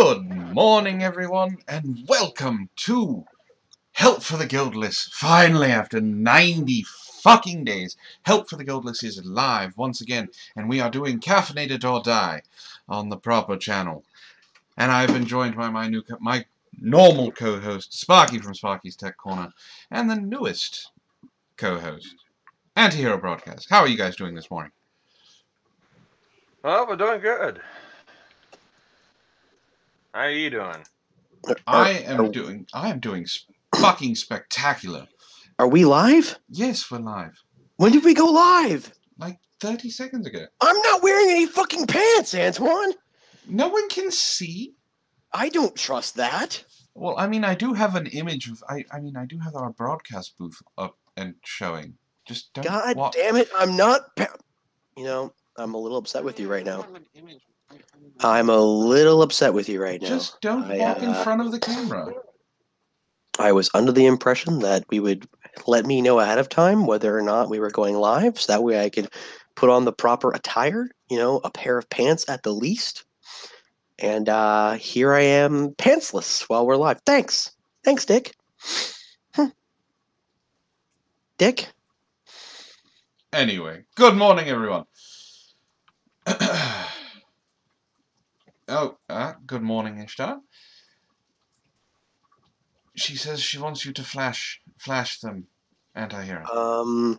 Good morning, everyone, and welcome to Help for the Guildless. Finally, after 90 fucking days, Help for the Guildless is live once again, and we are doing Caffeinated or Die on the proper channel. And I've been joined by my normal co-host, Sparky from Sparky's Tech Corner, and the newest co-host, AntiHero Broadcast. How are you guys doing this morning? Well, we're doing good. How are you doing? I am doing fucking spectacular. Are we live? Yes, we're live. When did we go live? Like 30 seconds ago. I'm not wearing any fucking pants, Antoine. No one can see. I don't trust that. Well, I mean, I do have an image of. I do have our broadcast booth up and showing. Just don't. God damn it! I'm not. You know, I'm a little upset with you right now. I'm a little upset with you right now. Just don't walk in front of the camera. I was under the impression that we would let me know ahead of time whether or not we were going live, so that way I could put on the proper attire. You know, a pair of pants at the least. And here I am, pantsless while we're live. Thanks, Dick. Dick. Anyway, good morning, everyone. Good morning, Ishtar. She says she wants you to flash them, AntiHero.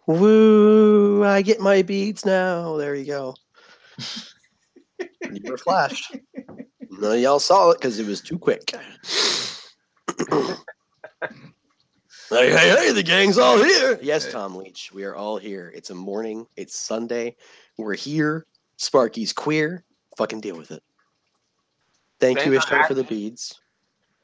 Woo! I get my beads now. There you go. You were flashed. None of y'all saw it because it was too quick. Hey, the gang's all here. Yes, Tom Leach, we are all here. It's a morning. It's Sunday. We're here. Sparky's queer. Fucking deal with it. Thank you, Ishtar, for the beads.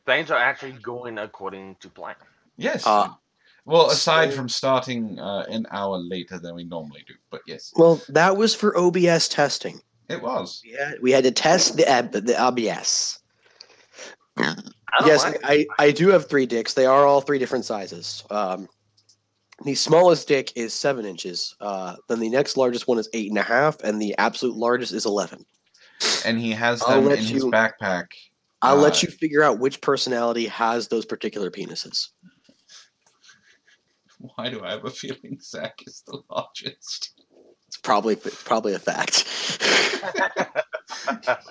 Things are actually going according to plan. Yes. Well, aside from starting an hour later than we normally do, but yes. Well, that was for OBS testing. It was. Yeah, we had to test the OBS. Yes, I do have 3 dicks. They are all 3 different sizes. The smallest dick is 7 inches. Then the next largest one is 8.5, and the absolute largest is 11. And he has them in his backpack. I'll let you figure out which personality has those particular penises. Why do I have a feeling Zach is the largest? It's probably a fact.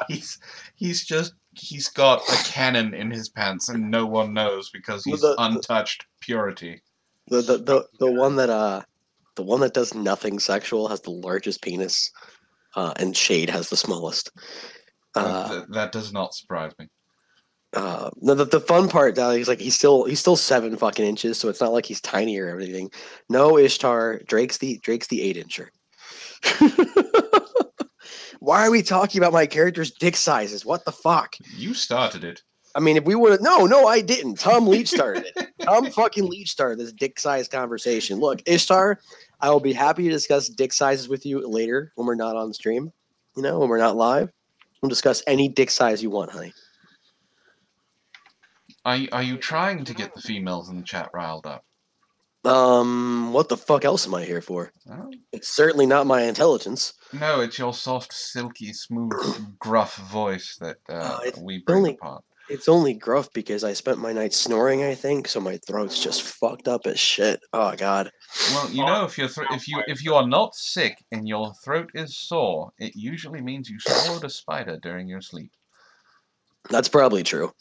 he's got a cannon in his pants and no one knows because he's untouched purity. The one that does nothing sexual has the largest penis, and Shade has the smallest. That does not surprise me. No, the fun part, he's still 7 fucking inches, so it's not like he's tiny or everything. No, Ishtar, Drake's the 8-incher. Why are we talking about my character's dick sizes? What the fuck? You started it. I mean, if we would have... No, I didn't. Tom Leach started it. Tom fucking Leach started this dick size conversation. Look, Ishtar, I will be happy to discuss dick sizes with you later when we're not on stream. You know, when we're not live. We'll discuss any dick size you want, honey. Are you trying to get the females in the chat riled up? What the fuck else am I here for? Oh. It's certainly not my intelligence. No, it's your soft, silky, smooth, gruff voice that we bring apart. It's only gruff because I spent my night snoring, I think, so my throat's just fucked up as shit. Oh god. Well, you know, if you are not sick and your throat is sore, it usually means you swallowed a spider during your sleep. That's probably true.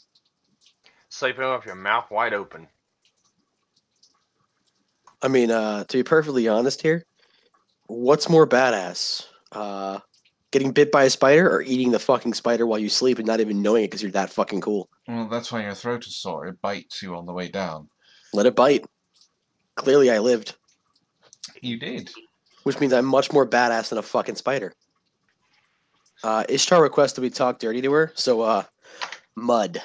Sleeping with your mouth wide open. I mean, to be perfectly honest here, what's more badass? Getting bit by a spider or eating the fucking spider while you sleep and not even knowing it because you're that fucking cool? Well, that's why your throat is sore. It bites you on the way down. Let it bite. Clearly I lived. You did. Which means I'm much more badass than a fucking spider. Ishtar requested we talk dirty to her, so, mud.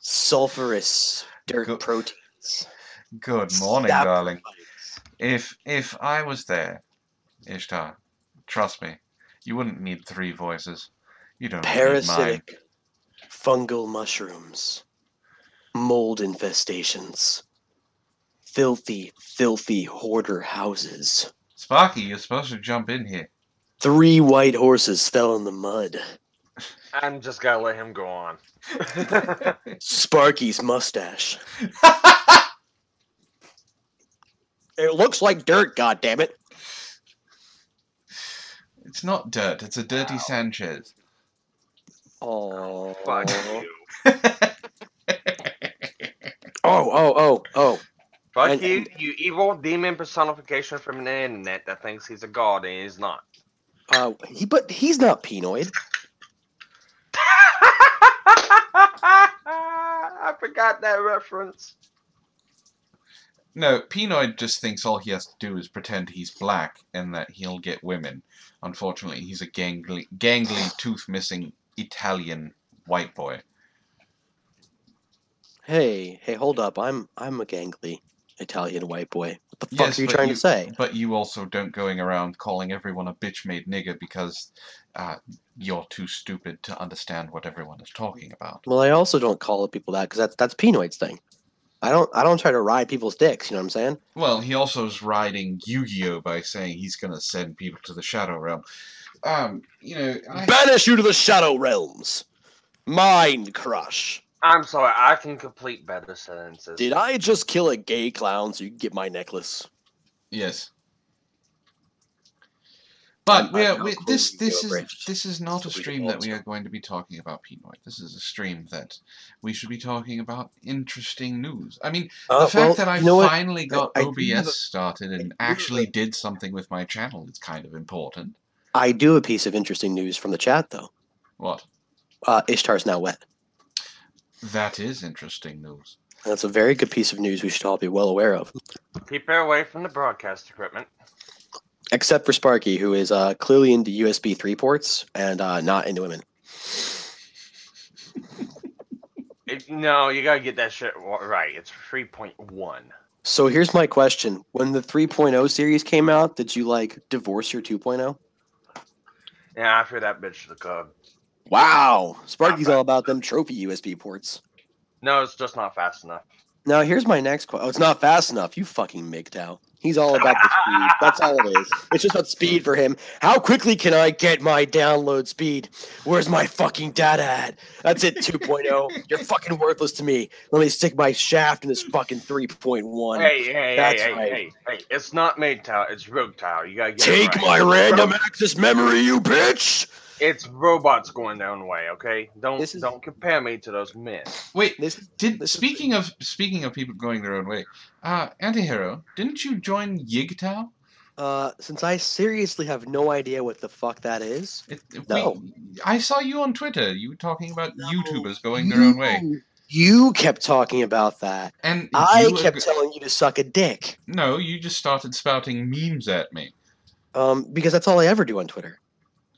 Sulfurous dirt proteins. Good morning, darling. If I was there, Ishtar, trust me, you wouldn't need 3 voices. You don't Parasitic need mine. Fungal mushrooms, mold infestations, filthy hoarder houses. Sparky, you're supposed to jump in here. 3 white horses fell in the mud. I'm just gotta let him go on. Sparky's mustache. It looks like dirt, goddammit. It's not dirt. It's a dirty Sanchez. Oh. Fuck you. Oh. Fuck And- you, you evil demon personification from the internet that thinks he's a god and he's not. But he's not Penoid. I forgot that reference. No, Penoid just thinks all he has to do is pretend he's black and that he'll get women. Unfortunately, he's a gangly, tooth-missing Italian white boy. Hey, hold up. I'm a gangly Italian white boy. What the fuck Yes, are you but trying to say? But you also don't going around calling everyone a bitch-made nigger because you're too stupid to understand what everyone is talking about. Well, I also don't call people that because that's Penoid's thing. I don't try to ride people's dicks. You know what I'm saying? Well, he also is riding Yu-Gi-Oh by saying he's gonna send people to the Shadow Realm. Banish you to the Shadow Realms, Mind Crush. I'm sorry, I can complete better sentences. Did I just kill a gay clown so you can get my necklace? Yes. But this Gilbridge. is not a Sweet stream that we monster. are going to be talking about Penoid. This is a stream that we should be talking about interesting news. I mean, the fact that I finally got OBS started and actually did something with my channel is kind of important. I do have a piece of interesting news from the chat, though. What? Ishtar's now wet. That is interesting news. That's a very good piece of news we should all be well aware of. Keep her away from the broadcast equipment. Except for Sparky, who is clearly into USB 3 ports and not into women. No, you gotta get that shit right. It's 3.1. So here's my question. When the 3.0 series came out, did you, divorce your 2.0? Yeah, I threw that bitch to the curb. Wow. Sparky's all about them trophy USB ports. No, it's just not fast enough. Now, here's my next question. Oh, it's not fast enough. You fucking MGTOW. He's all about the speed. That's all it is. It's just about speed for him. How quickly can I get my download speed? Where's my fucking data at? That's it, 2.0. You're fucking worthless to me. Let me stick my shaft in this fucking 3.1. Hey. It's not MGTOW, it's RogueTOW. You gotta get Take it right. my random access memory, you bitch! It's robots going down the way, okay? Don't compare me to those men. Wait, speaking of people going their own way, AntiHero, didn't you join YigTow? Since I seriously have no idea what the fuck that is. No. I saw you on Twitter. You were talking about YouTubers going their own way. You kept talking about that. And I kept telling you to suck a dick. No, you just started spouting memes at me. Because that's all I ever do on Twitter.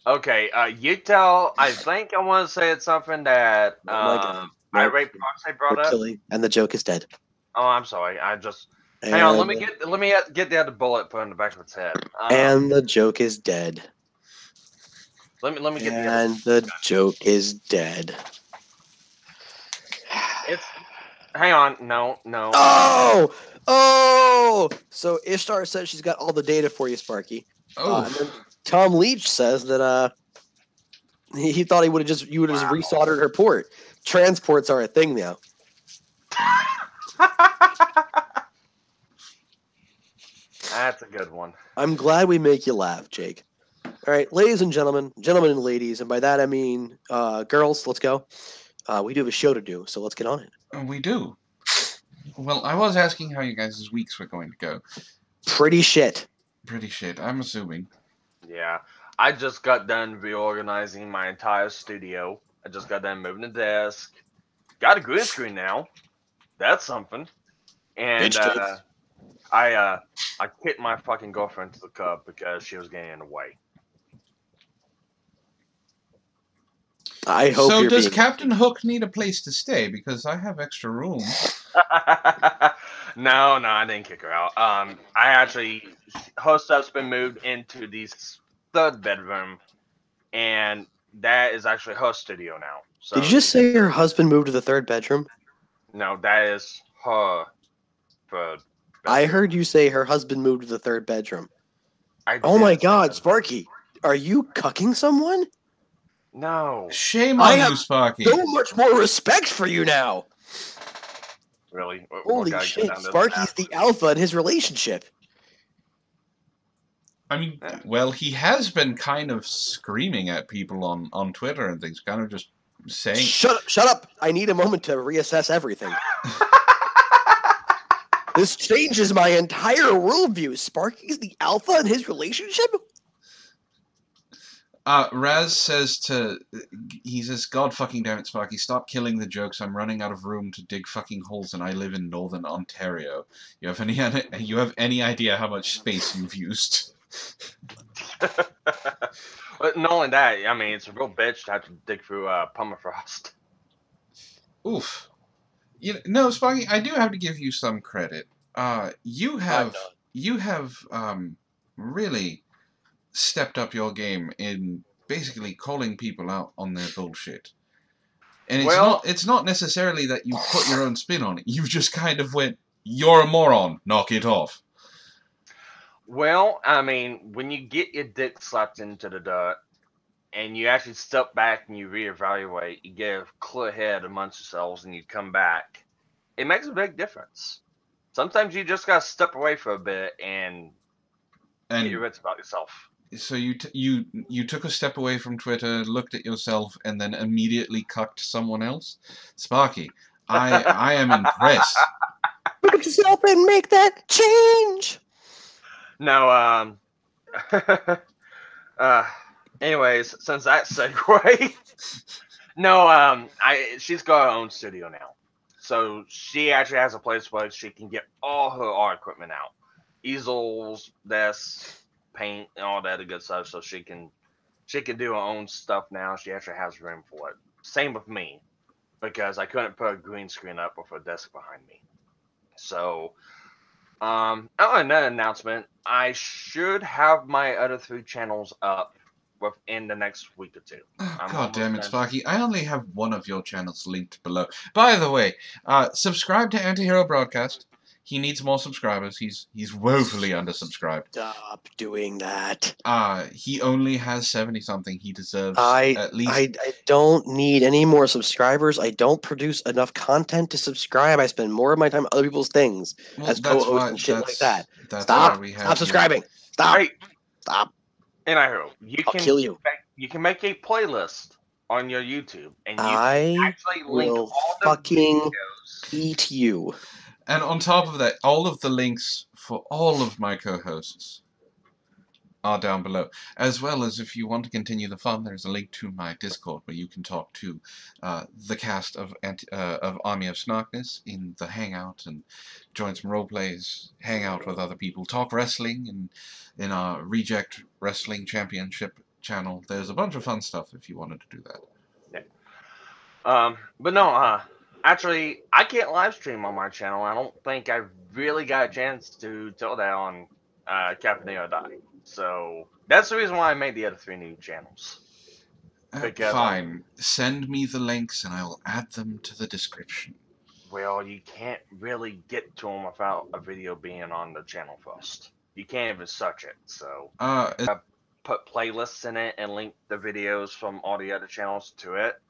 Okay, YigToW, I think I want to say it's something that Irate Proxy brought up. And the joke is dead. Oh, I'm sorry. Hang on, let me get the other bullet put in the back of its head. And the joke is dead. Let me get and the joke is dead. Hang on, no. Oh! So Ishtar says she's got all the data for you, Sparky. Oh. And then Tom Leach says that he thought you would have just resoldered her port. Transports are a thing now. That's a good one. I'm glad we make you laugh, Jake. All right, ladies and gentlemen and ladies, and by that I mean girls, let's go. We do have a show to do, so let's get on it. We do. Well, I was asking how you guys' weeks were going to go. Pretty shit. Pretty shit, I'm assuming. Yeah. I just got done reorganizing my entire studio. I just got done moving the desk. Got a green screen now. That's something. And I kicked my fucking girlfriend to the curb because she was getting in the way. I hope. So does Captain Hook need a place to stay? Because I have extra room. No, I didn't kick her out. Her stuff's been moved into the third bedroom, and that is actually her studio now. So, did you just say her husband moved to the third bedroom? No, that is her third bedroom. I heard you say her husband moved to the third bedroom. Oh my God, Sparky, are you cucking someone? No. Shame I on have you, Sparky. So much more respect for you now. Really? Holy gotta go shit, down this Sparky's path. the alpha in his relationship. I mean, Yeah. well, he has been kind of screaming at people on Twitter and things, kind of just saying... Shut up! I need a moment to reassess everything. This changes my entire worldview. Sparky's the alpha in his relationship? Raz says he says, God fucking damn it, Sparky, stop killing the jokes. I'm running out of room to dig fucking holes and I live in northern Ontario. You have any idea how much space you've used? But not only that, I mean, it's a real bitch to have to dig through permafrost. Oof. No, Sparky, I do have to give you some credit. You have really stepped up your game in basically calling people out on their bullshit. And it's not necessarily that you put your own spin on it. You just kind of went, "You're a moron. Knock it off." Well, I mean, when you get your dick slapped into the dirt and you actually step back and you reevaluate, you get a clear head amongst yourselves and you come back, it makes a big difference. Sometimes you just gotta step away for a bit and get your wits about yourself. So you took a step away from Twitter, looked at yourself, and then immediately cucked someone else? Sparky, I am impressed. Look at yourself and make that change! No, anyways, since that segue, no, she's got her own studio now. So she actually has a place where she can get all her art equipment out. Easels, desks, paint, and all that good stuff, so she can do her own stuff now. She actually has room for it. Same with me, because I couldn't put a green screen up with a desk behind me. So, another announcement, I should have my other 3 channels up within the next week or 2. Oh, God damn it, Sparky. I only have one of your channels linked below. By the way, subscribe to AntiHero Broadcast. He needs more subscribers. He's woefully undersubscribed. Stop doing that. He only has 70-something. He deserves at least... I don't need any more subscribers. I don't produce enough content to subscribe. I spend more of my time on other people's things as co-host and shit like that. Stop subscribing. Stop. Hey, Stop. AntiHero, I'll kill you. You can make a playlist on your YouTube, and you I can actually link will all the fucking videos. eat you. And on top of that, all of the links for all of my co-hosts are down below. As well as, if you want to continue the fun, there's a link to my Discord where you can talk to the cast of Army of Snarkness in the Hangout and join some roleplays, hang out with other people, talk wrestling, and in our Reject Wrestling Championship channel. There's a bunch of fun stuff if you wanted to do that. Yeah. But no, actually, I can't live stream on my channel. I don't think I really got a chance to tell that on Caffeinated. So that's the reason why I made the other 3 new channels. Fine. Send me the links and I will add them to the description. Well, you can't really get to them without a video being on the channel first. You can't even search it. So put playlists in it and link the videos from all the other channels to it.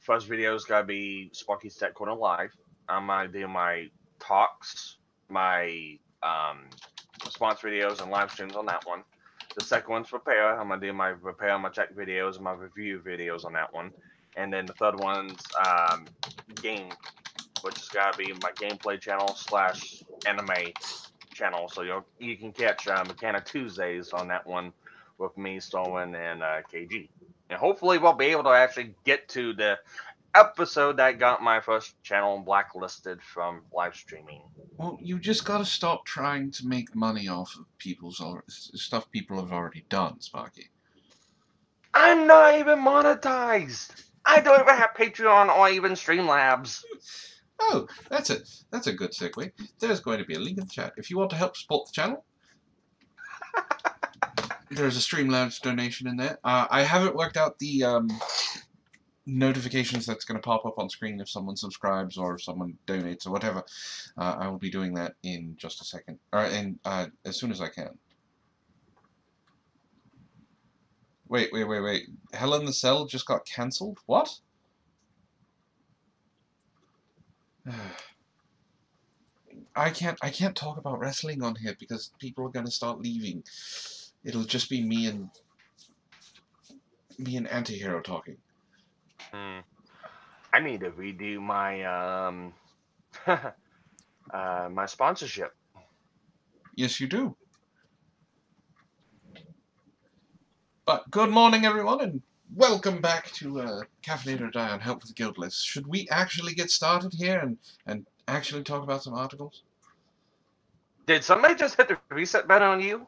First video's gotta be Sparky's Tech Corner Live. I'm gonna do my talks, my response videos and live streams on that one. The second one's repair. I'm gonna do my repair, my tech videos, and my review videos on that one. And then the third one's game, which has gotta be my gameplay channel / anime channel. So you can catch Mechanic Tuesdays on that one with me, Stolen, and KG. And hopefully we'll be able to actually get to the episode that got my first channel blacklisted from live streaming. Well, you just gotta stop trying to make money off of people's stuff people have already done, Sparky. I'm not even monetized! I don't even have Patreon or even Streamlabs. Oh, that's a good segue. There's going to be a link in the chat. If you want to help support the channel, there's a Streamlabs donation in there. I haven't worked out the notifications that's going to pop up on screen if someone subscribes or if someone donates or whatever. I will be doing that in just a second, or as soon as I can. Wait. Hell in the Cell just got cancelled? What? I can't talk about wrestling on here because people are gonna start leaving. It'll just be me and AntiHero talking. I need to redo my my sponsorship. Yes, you do. But good morning, everyone, and welcome back to Caffeinated or Die on Help for the Guild List. Should we actually get started here and actually talk about some articles? Did somebody just hit the reset button on you?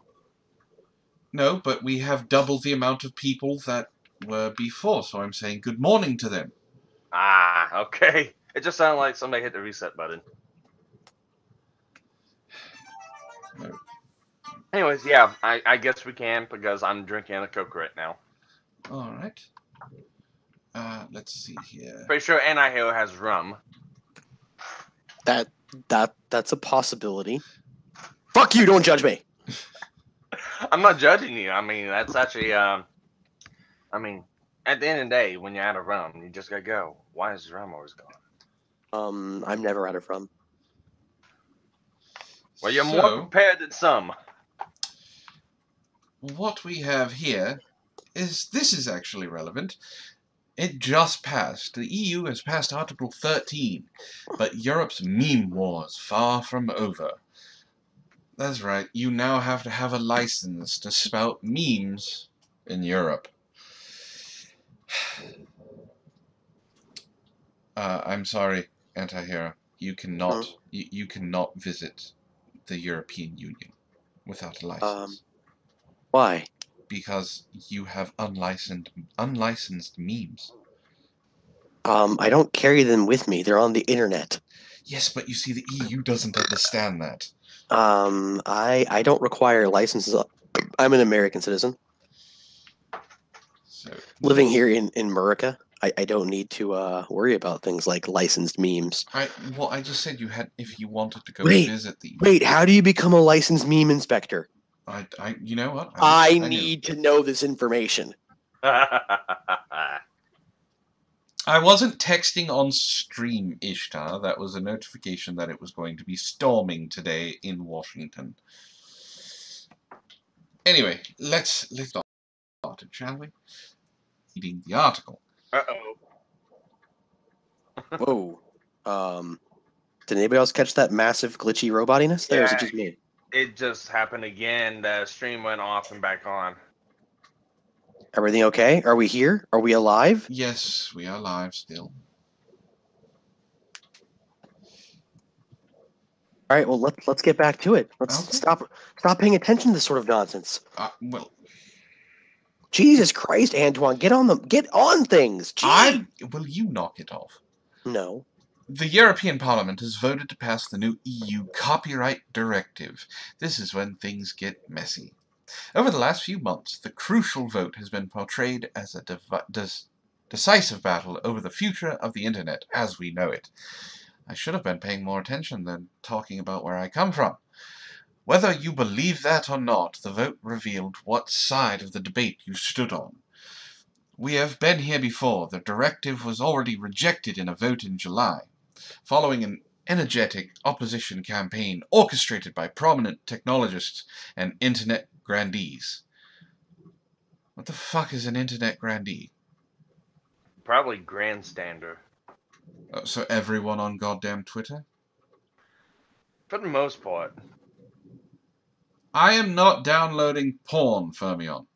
No, but we have double the amount of people that were before, so I'm saying good morning to them. Ah, okay. It just sounded like somebody hit the reset button. No. Anyways, yeah, I guess we can because I'm drinking a Coke right now. All right. Let's see here. Pretty sure AntiHero has rum. That's a possibility. Fuck you! Don't judge me. I'm not judging you. I mean, that's actually I mean, at the end of the day, when you're out of rum, you just gotta go. Why is rum always gone? I'm never out of rum. Well, you're more prepared than some. What we have here this is actually relevant. It just passed. The EU has passed Article 13, but Europe's meme war's far from over. That's right, you now have to have a license to spout memes in Europe. I'm sorry, AntiHero. You cannot you cannot visit the European Union without a license. Why? Because you have unlicensed memes. I don't carry them with me. They're on the internet. Yes, but you see, the EU doesn't understand that. I don't require licenses. I'm an American citizen. So, living here in America, I don't need to worry about things like licensed memes. I just said you had if you wanted to go visit the. Wait, how do you become a licensed meme inspector? You know what? I need to know this information. I wasn't texting on stream, Ishtar. That was a notification that it was going to be storming today in Washington. Anyway, let's get started, shall we? Reading the article. Whoa. Did anybody else catch that massive glitchy robotiness there? Or is it just me? It just happened again. The stream went off and back on. Everything okay? Are we here? Are we alive? Yes, we are live still. All right. Well, let's get back to it. Let's stop paying attention to this sort of nonsense. Well, Jesus Christ, Antoine, get on things. Will you knock it off? No. The European Parliament has voted to pass the new EU Copyright Directive. This is when things get messy. Over the last few months, the crucial vote has been portrayed as a decisive battle over the future of the Internet as we know it. I should have been paying more attention than talking about where I come from. Whether you believe that or not, the vote revealed what side of the debate you stood on. We have been here before. The directive was already rejected in a vote in July, following an energetic opposition campaign orchestrated by prominent technologists and internet grandees. What the fuck is an internet grandee? Probably grandstander. So everyone on goddamn Twitter? For the most part. I am not downloading porn, Fermion.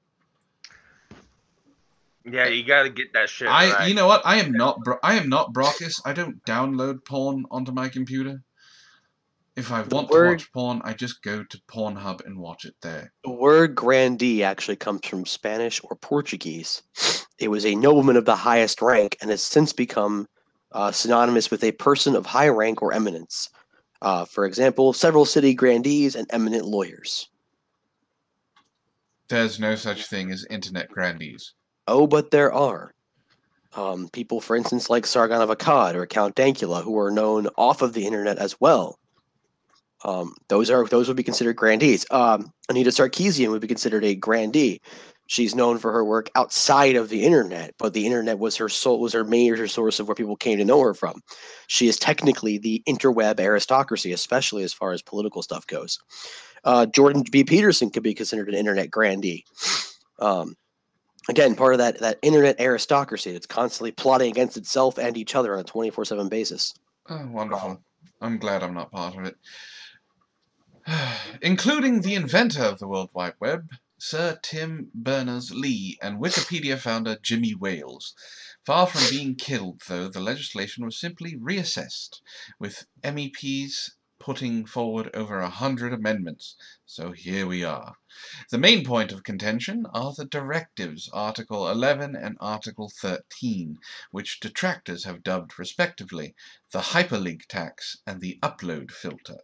Yeah, you gotta get that shit right. You know what? I am not Brockus. I don't download porn onto my computer. If I want to watch porn, I just go to Pornhub and watch it there. The word grandee actually comes from Spanish or Portuguese. It was a nobleman of the highest rank and has since become synonymous with a person of high rank or eminence. For example, several city grandees and eminent lawyers. There's no such thing as internet grandees. Oh, but there are. People, for instance, like Sargon of Akkad or Count Dankula, who are known off of the internet as well. Those would be considered grandees. Anita Sarkeesian would be considered a grandee. She's known for her work outside of the internet, but the internet was her major source of where people came to know her from. She is technically the interweb aristocracy, especially as far as political stuff goes. Jordan B. Peterson could be considered an internet grandee. Again, part of that internet aristocracy that's constantly plotting against itself and each other on a 24/7 basis. Oh, wonderful. I'm glad I'm not part of it. Including the inventor of the World Wide Web, Sir Tim Berners-Lee, and Wikipedia founder Jimmy Wales. Far from being killed, though, the legislation was simply reassessed, with MEPs putting forward over 100 amendments. So here we are. The main point of contention are the directives, Article 11 and Article 13, which detractors have dubbed, respectively, the hyperlink tax and the upload filter.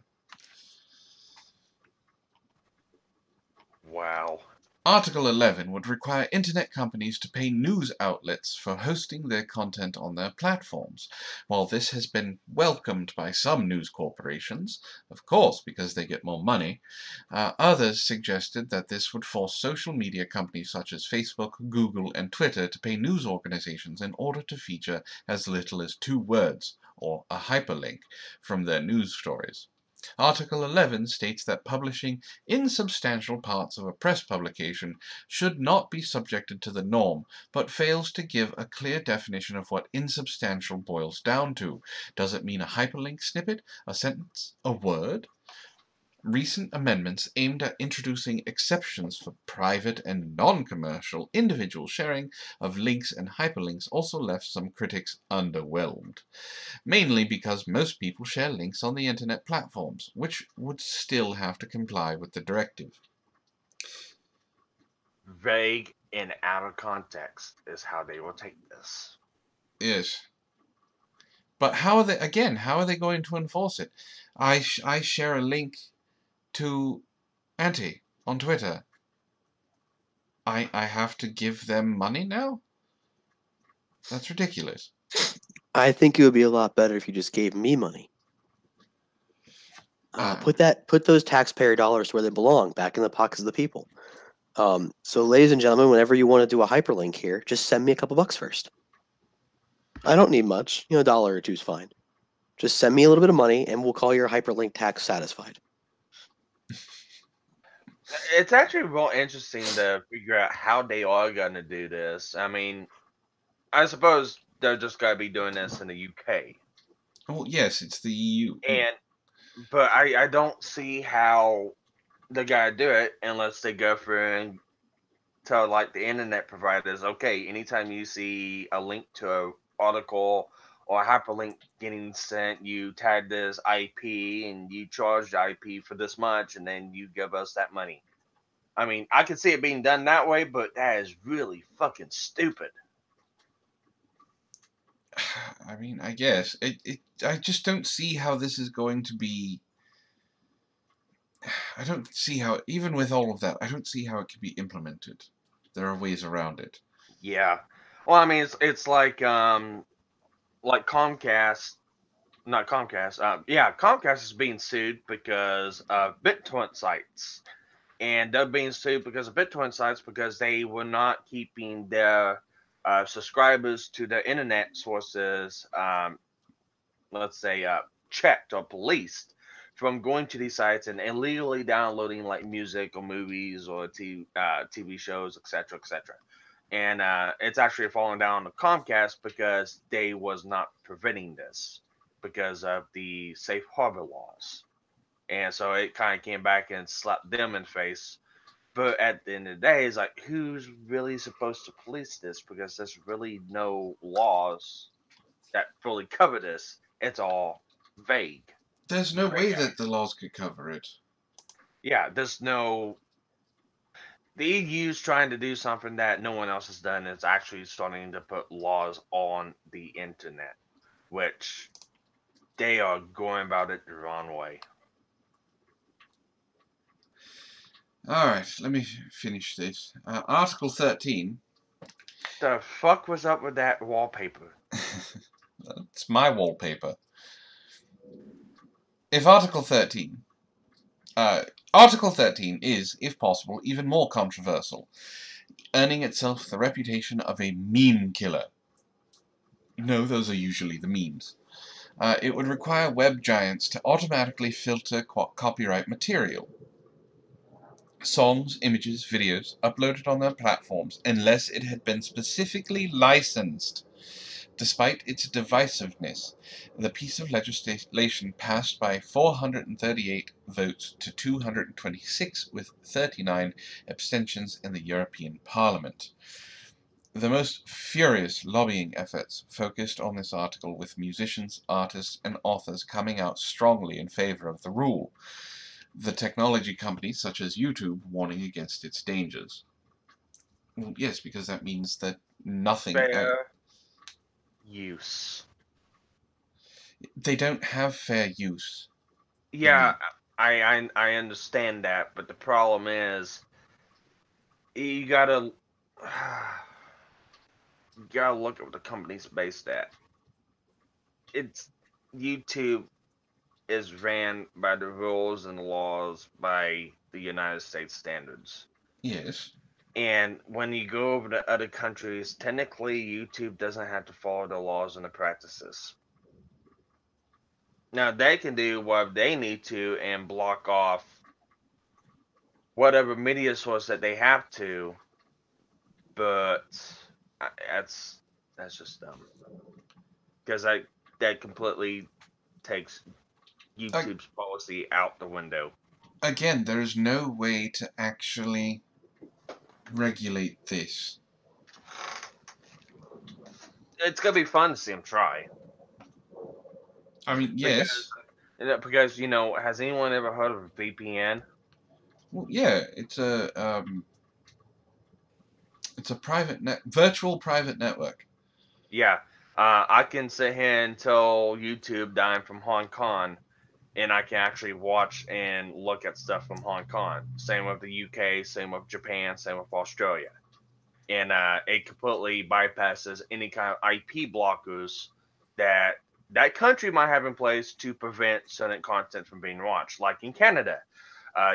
Wow. Article 11 would require internet companies to pay news outlets for hosting their content on their platforms. While this has been welcomed by some news corporations, of course because they get more money, others suggested that this would force social media companies such as Facebook, Google, and Twitter to pay news organizations in order to feature as little as 2 words, or a hyperlink, from their news stories. Article 11 states that publishing insubstantial parts of a press publication should not be subjected to the norm, but fails to give a clear definition of what insubstantial boils down to. Does it mean a hyperlink snippet, a sentence, a word? Recent amendments aimed at introducing exceptions for private and non-commercial individual sharing of links and hyperlinks also left some critics underwhelmed, mainly because most people share links on the internet platforms, which would still have to comply with the directive. Vague and out of context is how they will take this. Yes. But how are they going to enforce it? I share a link to Anti on Twitter. I have to give them money now? That's ridiculous. I think it would be a lot better if you just gave me money. Put those taxpayer dollars where they belong, back in the pockets of the people. So, ladies and gentlemen, whenever you want to do a hyperlink here, just send me a couple bucks first. I don't need much. $1 or $2 is fine. Just send me a little bit of money, and we'll call your hyperlink tax satisfied. It's actually real interesting to figure out how they are going to do this. I mean, I suppose they're just going to be doing this in the UK. Well, yes, it's the EU. But I don't see how they're going to do it unless they go through and tell, like, the internet providers, okay, anytime you see a link to an article or a hyperlink getting sent, you tag this IP and you charge the IP for this much, and then you give us that money. I mean, I can see it being done that way, but that is really fucking stupid. I mean, I guess. I just don't see how this is going to be... I don't see how, even with all of that, I don't see how it can be implemented. There are ways around it. Yeah. Well, I mean, it's like Comcast, not Comcast. Yeah, Comcast is being sued because of BitTorrent sites, and they're being sued because of BitTorrent sites because they were not keeping their subscribers to their internet sources, let's say, checked or policed from going to these sites and illegally downloading like music or movies or TV shows, etc., etc. And it's actually falling down to Comcast because they was not preventing this because of the safe harbor laws. And so it kind of came back and slapped them in the face. But at the end of the day, it's like, who's really supposed to police this? Because there's really no laws that fully cover this. It's all vague. There's no way that the laws could cover it. Yeah, there's no... The EU's trying to do something that no one else has done. It's actually starting to put laws on the internet, which they are going about it the wrong way. Alright, let me finish this. Article 13. The fuck was up with that wallpaper? It's my wallpaper. If Article 13... Article 13 is, if possible, even more controversial. earning itself the reputation of a meme killer. No, those are usually the memes. It would require web giants to automatically filter copyright material. Songs, images, videos uploaded on their platforms unless it had been specifically licensed. Despite its divisiveness, the piece of legislation passed by 438 votes to 226 with 39 abstentions in the European Parliament. The most furious lobbying efforts focused on this article, with musicians, artists, and authors coming out strongly in favor of the rule. The technology companies, such as YouTube, warning against its dangers. Well, yes, because that means that nothing... Fair use. They don't have fair use. Yeah, I understand that, but the problem is, you gotta look at what the company's based at. It's YouTube is ran by the rules and laws by the United States standards. Yes. And when you go over to other countries, technically YouTube doesn't have to follow the laws and the practices. Now they can do what they need to and block off whatever media source that they have to, but that's just dumb. Because that completely takes YouTube's policy out the window. Again, there is no way to actually regulate this. It's gonna be fun to see them try. I mean, yes. Because has anyone ever heard of a VPN? Well, yeah, it's a virtual private network. Yeah, I can sit here and tell YouTube that I'm from Hong Kong, and I can actually watch and look at stuff from Hong Kong. Same with the UK, same with Japan, same with Australia. And it completely bypasses any kind of IP blockers that country might have in place to prevent certain content from being watched. Like in Canada,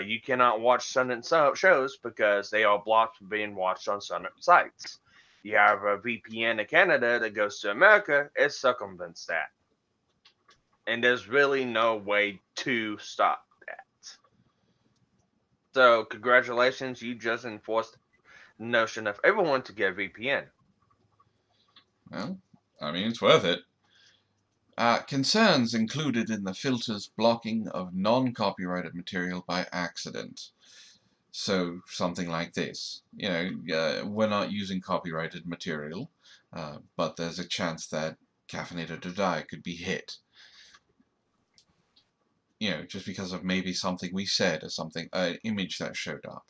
you cannot watch certain shows because they are blocked from being watched on certain sites. You have a VPN in Canada that goes to America, it circumvents that. And there's really no way to stop that. So, congratulations, you just enforced the notion of everyone to get a VPN. Well, I mean, it's worth it. Concerns included in the filter's blocking of non-copyrighted material by accident. So, something like this. We're not using copyrighted material, but there's a chance that Caffeinated or Die could be hit. Just because of maybe something we said or something, an image that showed up.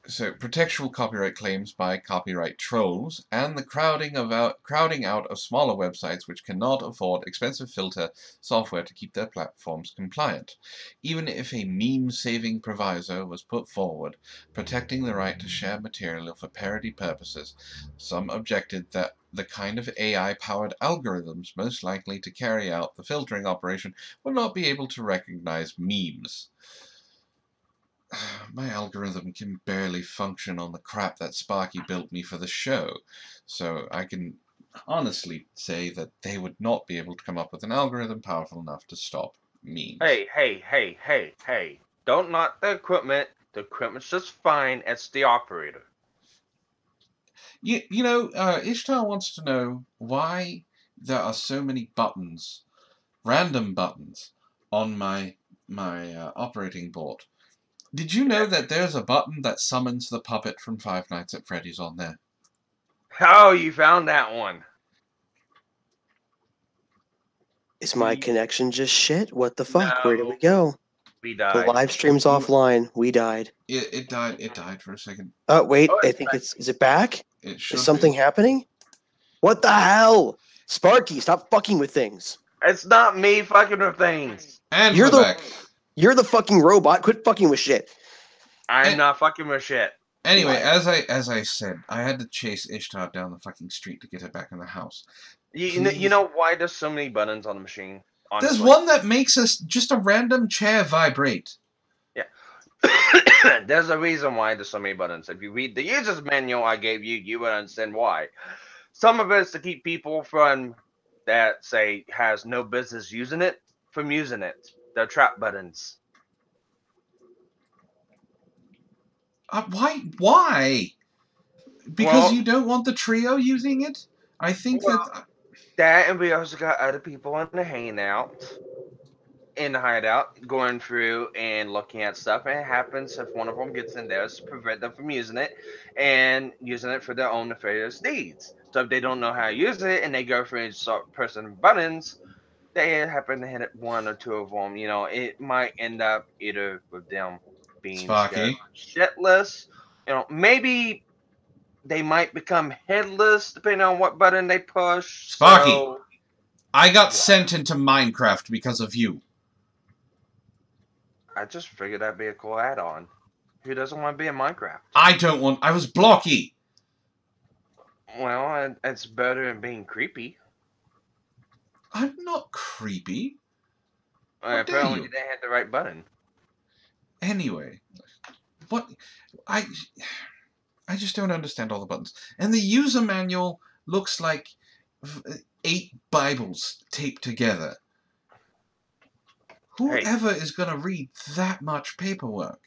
So, protectual copyright claims by copyright trolls, and the crowding out of smaller websites which cannot afford expensive filter software to keep their platforms compliant. Even if a meme-saving proviso was put forward, protecting the right to share material for parody purposes, some objected that the kind of AI-powered algorithms most likely to carry out the filtering operation will not be able to recognize memes. My algorithm can barely function on the crap that Sparky built me for the show, so I can honestly say that they would not be able to come up with an algorithm powerful enough to stop memes. Hey. Don't knock the equipment. The equipment's just fine. It's the operator. Ishtar wants to know why there are so many buttons, random buttons, on my operating board. Did you know that there's a button that summons the puppet from Five Nights at Freddy's on there? Oh, you found that one. Is my connection just shit? What the fuck? No. Where did we go? We The died. live stream's offline. We died. It died for a second. Oh, wait. Oh, I think is it back? It should Is something be. happening? What the hell? Sparky, stop fucking with things. It's not me fucking with things. And You're we're back. You're the fucking robot. Quit fucking with shit. I'm not fucking with shit. Anyway, as I said, I had to chase Ishtar down the fucking street to get her back in the house. You know why there's so many buttons on the machine? Honestly. There's one that makes just a random chair vibrate. Yeah. There's a reason why there's so many buttons. If you read the user's manual I gave you, you would understand why. Some of it's to keep people from that say has no business using it from using it. They're trap buttons. Why? Why? Because Well, you don't want the trio using it? I think that... that, and we also got other people in the hangout, in the hideout, going through and looking at stuff. And it happens if one of them gets in there, it's to prevent them from using it and using it for their own nefarious deeds. So if they don't know how to use it and they go through and start pressing buttons, they happen to hit it one or two of them. You know, it might end up either with them being scared Sparky. shitless. You know, maybe they might become headless depending on what button they push. Sparky! So, I got what? sent into Minecraft because of you. I just figured that'd be a cool add-on. Who doesn't want to be in Minecraft? I don't want... I was blocky! Well, it's better than being creepy. I'm not creepy. How dare Apparently, you? you didn't hit the right button. Anyway, what... I just don't understand all the buttons. And the user manual looks like 8 Bibles taped together. Whoever is going to read that much paperwork?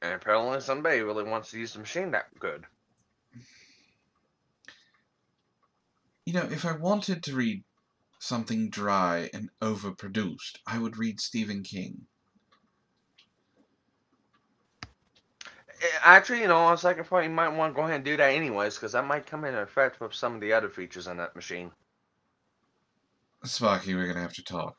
And apparently somebody really wants to use the machine that good. You know, if I wanted to read something dry and overproduced, I would read Stephen King. Actually, you know, on second point, you might want to go ahead and do that anyways, because that might come into effect with some of the other features on that machine. Sparky, we're going to have to talk.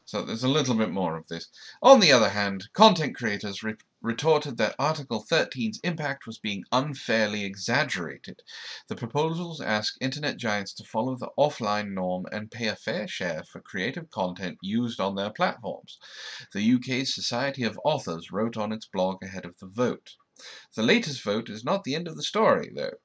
So there's a little bit more of this. On the other hand, content creators retorted that Article 13's impact was being unfairly exaggerated. The proposals ask internet giants to follow the offline norm and pay a fair share for creative content used on their platforms. The UK's Society of Authors wrote on its blog ahead of the vote. The latest vote is not the end of the story, though.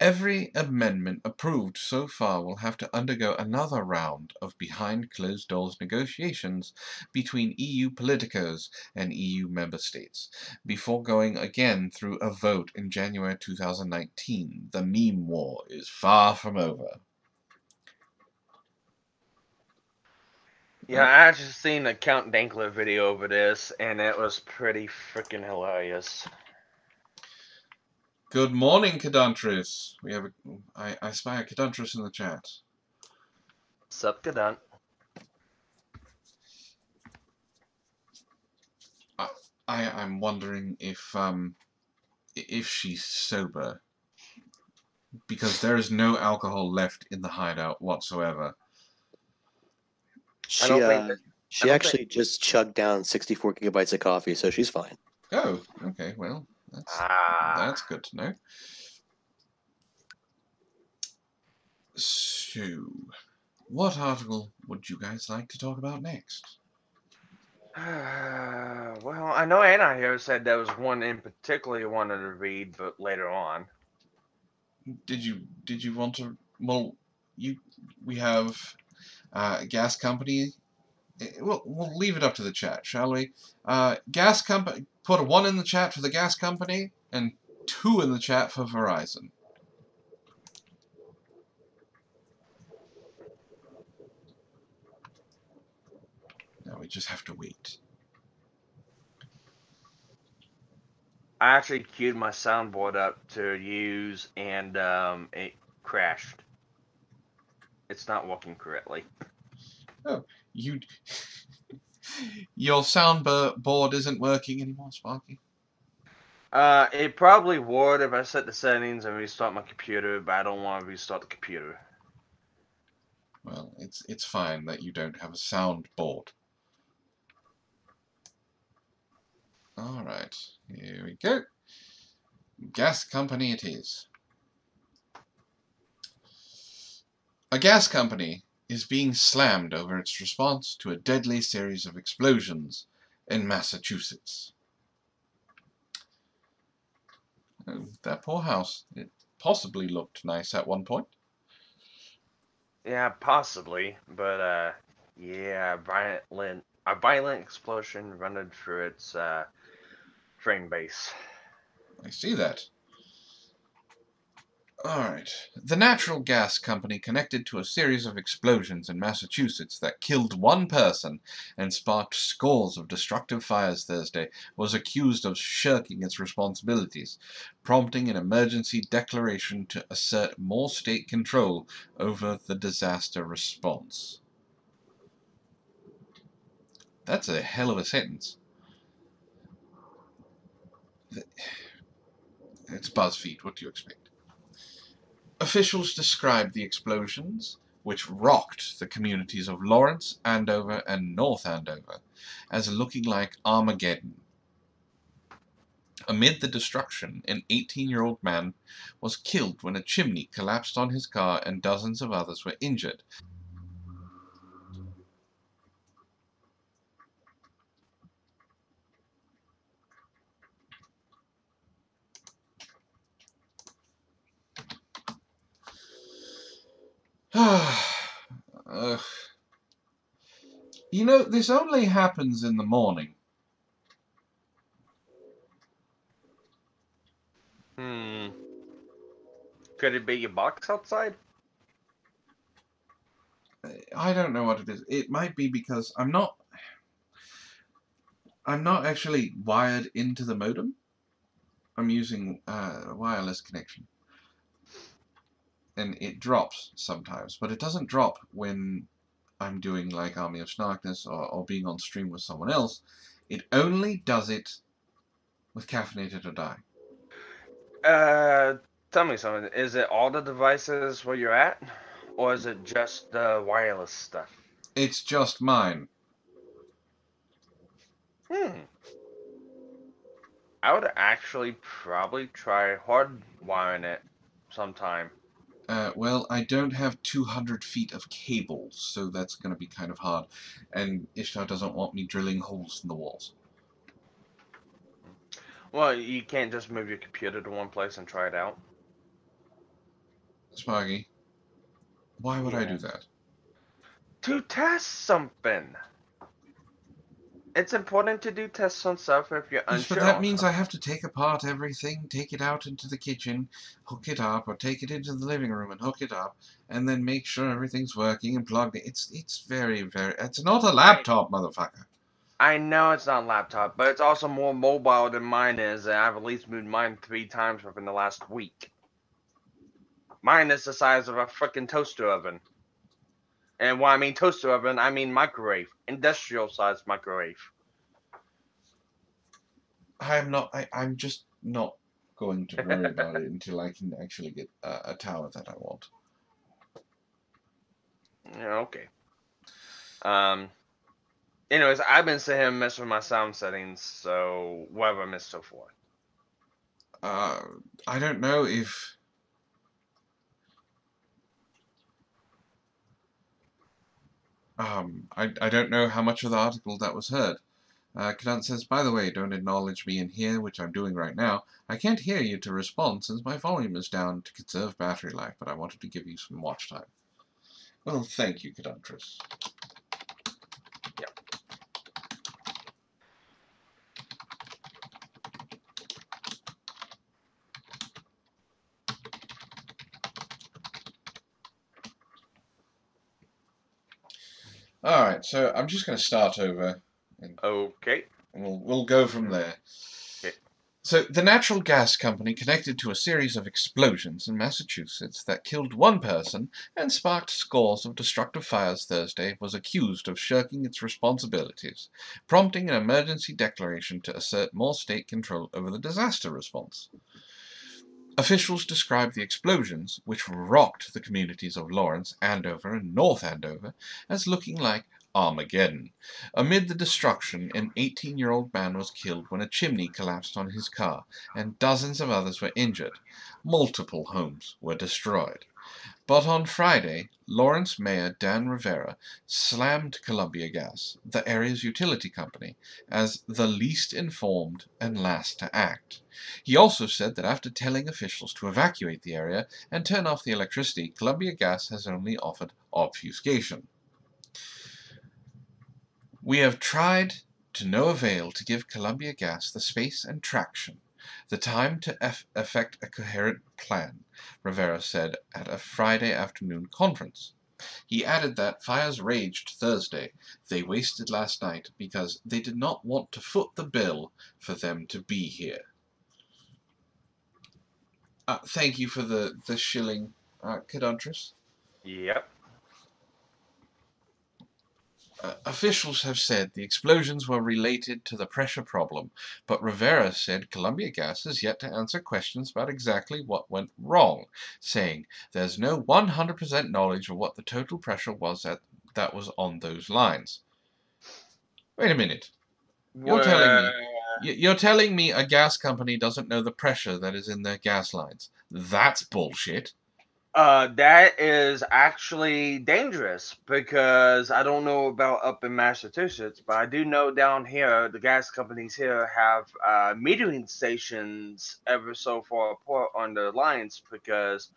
Every amendment approved so far will have to undergo another round of behind-closed-doors negotiations between EU politicos and EU member states, before going again through a vote in January 2019. The meme war is far from over. Yeah, I actually seen a Count Dankler video over this, and it was pretty freaking hilarious. Good morning, Cadantris. We have I spy a Cadantris in the chat. Sup, Kadant. I'm wondering if she's sober, because there is no alcohol left in the hideout whatsoever. She actually just chugged down 64 gigabytes of coffee, so she's fine. Oh, okay. Well, that's good to know. So, what article would you guys like to talk about next? Well, I know AntiHero said there was one in particular you wanted to read, but later on. Did you want to? Well, we have a gas company. We'll leave it up to the chat, shall we? Gas company. Put a 1 in the chat for the gas company and 2 in the chat for Verizon. Now we just have to wait. I actually queued my soundboard up to use, and it crashed. It's not working correctly. Oh, your soundboard isn't working anymore, Sparky? It probably would if I set the settings and restart my computer, but I don't want to restart the computer. Well, it's fine that you don't have a soundboard. Alright, here we go. Gas company it is. A gas company is being slammed over its response to a deadly series of explosions in Massachusetts. Oh, that poor house. It possibly looked nice at one point. Yeah, possibly, but yeah, A violent explosion rendered through its frame base. I see that. Alright. The natural gas company connected to a series of explosions in Massachusetts that killed one person and sparked scores of destructive fires Thursday was accused of shirking its responsibilities, prompting an emergency declaration to assert more state control over the disaster response. That's a hell of a sentence. It's BuzzFeed. What do you expect? Officials described the explosions, which rocked the communities of Lawrence, Andover, and North Andover, as looking like Armageddon. Amid the destruction, an 18-year-old man was killed when a chimney collapsed on his car and dozens of others were injured. You know, this only happens in the morning. Could it be your box outside? I don't know what it is. It might be because I'm not actually wired into the modem. I'm using a wireless connection. And it drops sometimes, but it doesn't drop when I'm doing like Army of Snarkness or being on stream with someone else. It only does it with Caffeinated or Die. Tell me something. Is it all the devices where you're at? Or is it just the wireless stuff? It's just mine. I would actually probably try hardwiring it sometime. Well, I don't have 200 feet of cable, so that's going to be kind of hard. And Ishtar doesn't want me drilling holes in the walls. Well, you can't just move your computer to one place and try it out. Sparky, why would I do that? To test something. It's important to do tests on stuff if you're Yes, unsure. but that means I have to take apart everything, take it out into the kitchen, hook it up, or take it into the living room and hook it up, and then make sure everything's working and plugged in. It's very, very... It's not a laptop, motherfucker. I know it's not a laptop, but it's also more mobile than mine is, and I've at least moved mine 3 times within the last week. Mine is the size of a frickin' toaster oven. And when I mean toaster oven, I mean microwave. Industrial-sized microwave. I'm just not going to worry about it until I can actually get a tower that I want. Yeah, okay. Anyways, I've been sitting here messing with my sound settings, so what have I missed so far? I don't know if... I don't know how much of the article that was heard. Kadant says, by the way, don't acknowledge me in here, which I'm doing right now. I can't hear you to respond since my volume is down to conserve battery life, but I wanted to give you some watch time. Well, thank you, Kadantris. Yep. Alright, so I'm just going to start over. Okay. And we'll go from there. Okay. So, the natural gas company connected to a series of explosions in Massachusetts that killed one person and sparked scores of destructive fires Thursday was accused of shirking its responsibilities, prompting an emergency declaration to assert more state control over the disaster response. Officials described the explosions, which rocked the communities of Lawrence, Andover, and North Andover, as looking like Armageddon. Amid the destruction, an 18-year-old man was killed when a chimney collapsed on his car, and dozens of others were injured. Multiple homes were destroyed. But on Friday, Lawrence Mayor Dan Rivera slammed Columbia Gas, the area's utility company, as the least informed and last to act. He also said that after telling officials to evacuate the area and turn off the electricity, Columbia Gas has only offered obfuscation. We have tried to no avail to give Columbia Gas the space and traction, the time to effect a coherent plan, Rivera said at a Friday afternoon conference. He added that fires raged Thursday. They wasted last night because they did not want to foot the bill for them to be here. Thank you for the shilling, Cadantris. Yep. Officials have said the explosions were related to the pressure problem, but Rivera said Columbia Gas has yet to answer questions about exactly what went wrong, saying there's no 100% knowledge of what the total pressure was that was on those lines. Wait a minute. You're telling me a gas company doesn't know the pressure that is in their gas lines. That's bullshit. That is actually dangerous because I don't know about up in Massachusetts, but I do know down here the gas companies here have metering stations ever so far apart on their lines because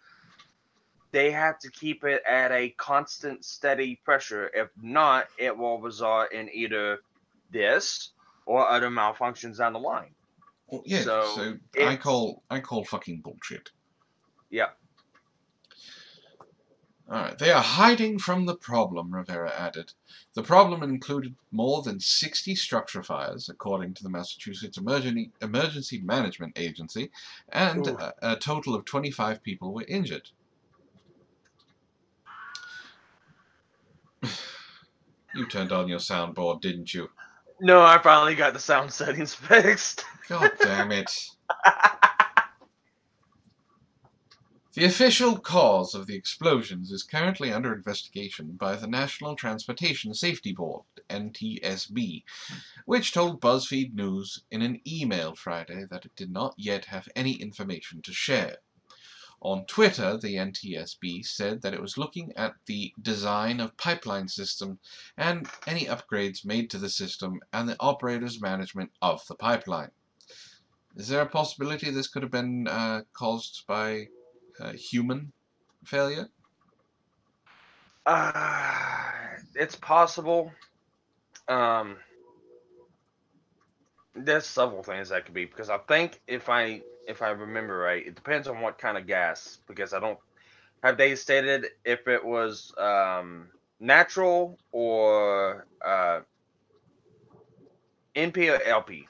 they have to keep it at a constant, steady pressure. If not, it will result in either this or other malfunctions down the line. Well, yeah, so I call fucking bullshit. Yeah. Alright, they are hiding from the problem, Rivera added. The problem included more than 60 structure fires, according to the Massachusetts Emergency Management Agency, and a total of 25 people were injured. You turned on your soundboard, didn't you? No, I finally got the sound settings fixed. God damn it. The official cause of the explosions is currently under investigation by the National Transportation Safety Board, NTSB, which told BuzzFeed News in an email Friday that it did not yet have any information to share. On Twitter, the NTSB said that it was looking at the design of pipeline system and any upgrades made to the system and the operator's management of the pipeline. Is there a possibility this could have been caused by human failure? It's possible. There's several things that could be because I think if I remember right, it depends on what kind of gas. Because I don't have they stated if it was natural or NP or LP.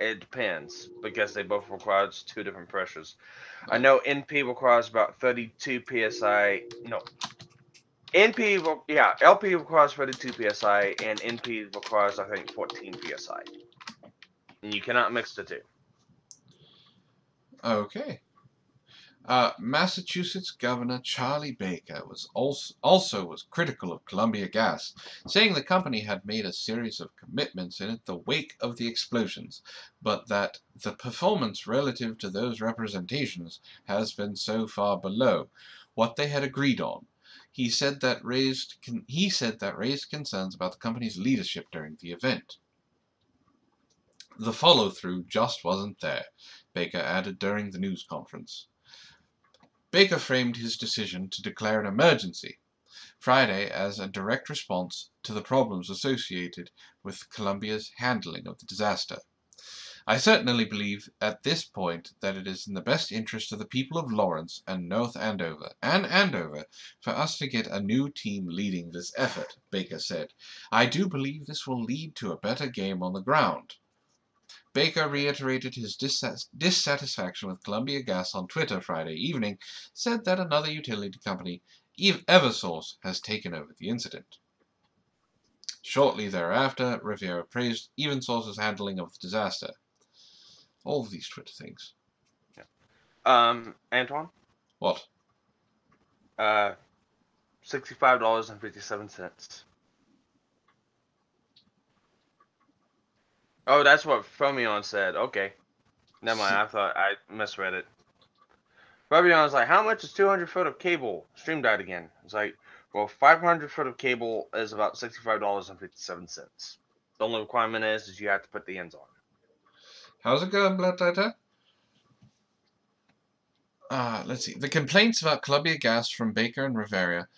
It depends because they both require 2 different pressures. I know NP requires about 32 psi. No, LP requires 32 psi and NP requires I think 14 psi. And you cannot mix the two. Okay. Massachusetts Governor Charlie Baker was also critical of Columbia Gas, saying the company had made a series of commitments in the wake of the explosions, but that the performance relative to those representations has been so far below what they had agreed on. He said that raised concerns about the company's leadership during the event. The follow-through just wasn't there, Baker added during the news conference. Baker framed his decision to declare an emergency Friday as a direct response to the problems associated with Columbia's handling of the disaster. I certainly believe at this point that it is in the best interest of the people of Lawrence and North Andover for us to get a new team leading this effort, Baker said. I do believe this will lead to a better game on the ground. Baker reiterated his dissatisfaction with Columbia Gas on Twitter Friday evening, said that another utility company, Eversource, has taken over the incident. Shortly thereafter, Rivera praised Eversource's handling of the disaster. All of these Twitter things. Antoine? What? $65.57. Oh, that's what Fermion said. Okay. Never mind, I thought I misread it. Fermion's like, how much is 200 foot of cable? Stream died again. It's like, well, 500 foot of cable is about $65.57. The only requirement is you have to put the ends on. How's it going, Blood Data? Let's see. The complaints about Columbia Gas from Baker and Rivera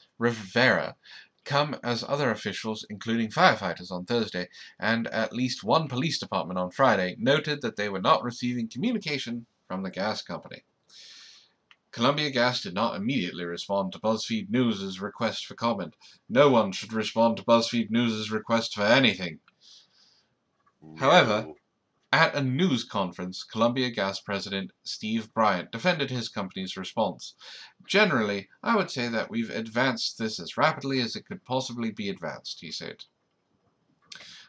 come as other officials, including firefighters on Thursday, and at least one police department on Friday, noted that they were not receiving communication from the gas company. Columbia Gas did not immediately respond to BuzzFeed News' request for comment. No one should respond to BuzzFeed News' request for anything. No. However, at a news conference, Columbia Gas President Steve Bryant defended his company's response. Generally, I would say that we've advanced this as rapidly as it could possibly be advanced, he said.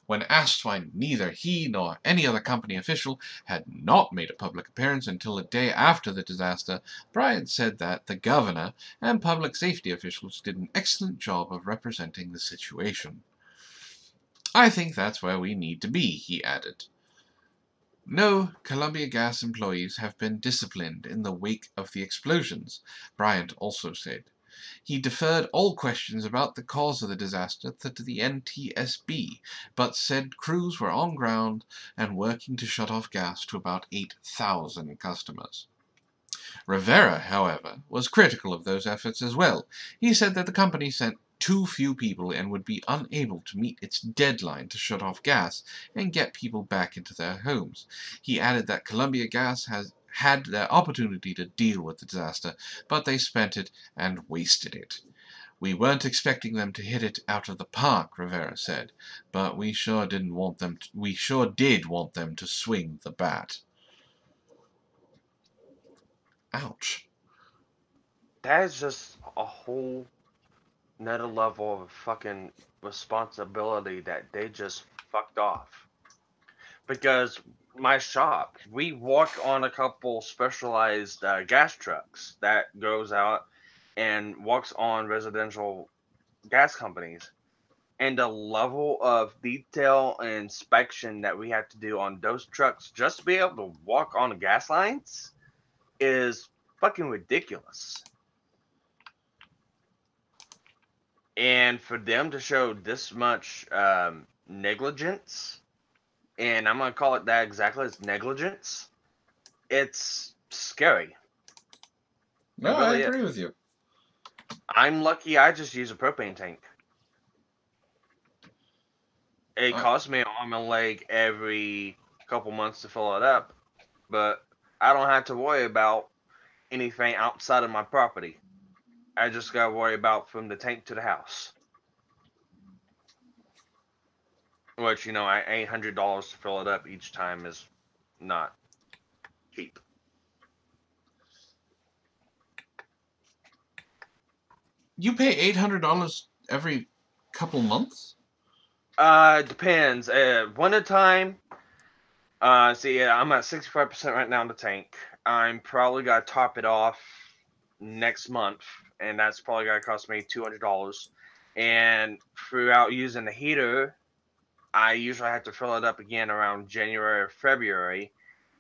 When asked why neither he nor any other company official had not made a public appearance until a day after the disaster, Bryant said that the governor and public safety officials did an excellent job of representing the situation. I think that's where we need to be, he added. No Columbia Gas employees have been disciplined in the wake of the explosions, Bryant also said. He deferred all questions about the cause of the disaster to the NTSB, but said crews were on ground and working to shut off gas to about 8,000 customers. Rivera, however, was critical of those efforts as well. He said that the company sent too few people and would be unable to meet its deadline to shut off gas and get people back into their homes. He added that Columbia Gas has had their opportunity to deal with the disaster, but they spent it and wasted it. We weren't expecting them to hit it out of the park, Rivera said, but we sure did want them to swing the bat. Ouch. That is just a whole another level of fucking responsibility that they just fucked off. Because my shop, we walk on a couple specialized gas trucks that goes out and walks on residential gas companies. And the level of detail and inspection that we have to do on those trucks just to be able to walk on the gas lines is fucking ridiculous. And for them to show this much negligence, and I'm going to call it that exactly, it's negligence, it's scary. No, really I agree with you. I'm lucky I just use a propane tank. It costs me an arm and leg every couple months to fill it up, but I don't have to worry about anything outside of my property. I just got to worry about from the tank to the house. Which, $800 to fill it up each time is not cheap. You pay $800 every couple months? Depends. Winter time, I'm at 65% right now in the tank. I'm probably got to top it off next month, and that's probably going to cost me $200. And throughout using the heater, I usually have to fill it up again around January or February,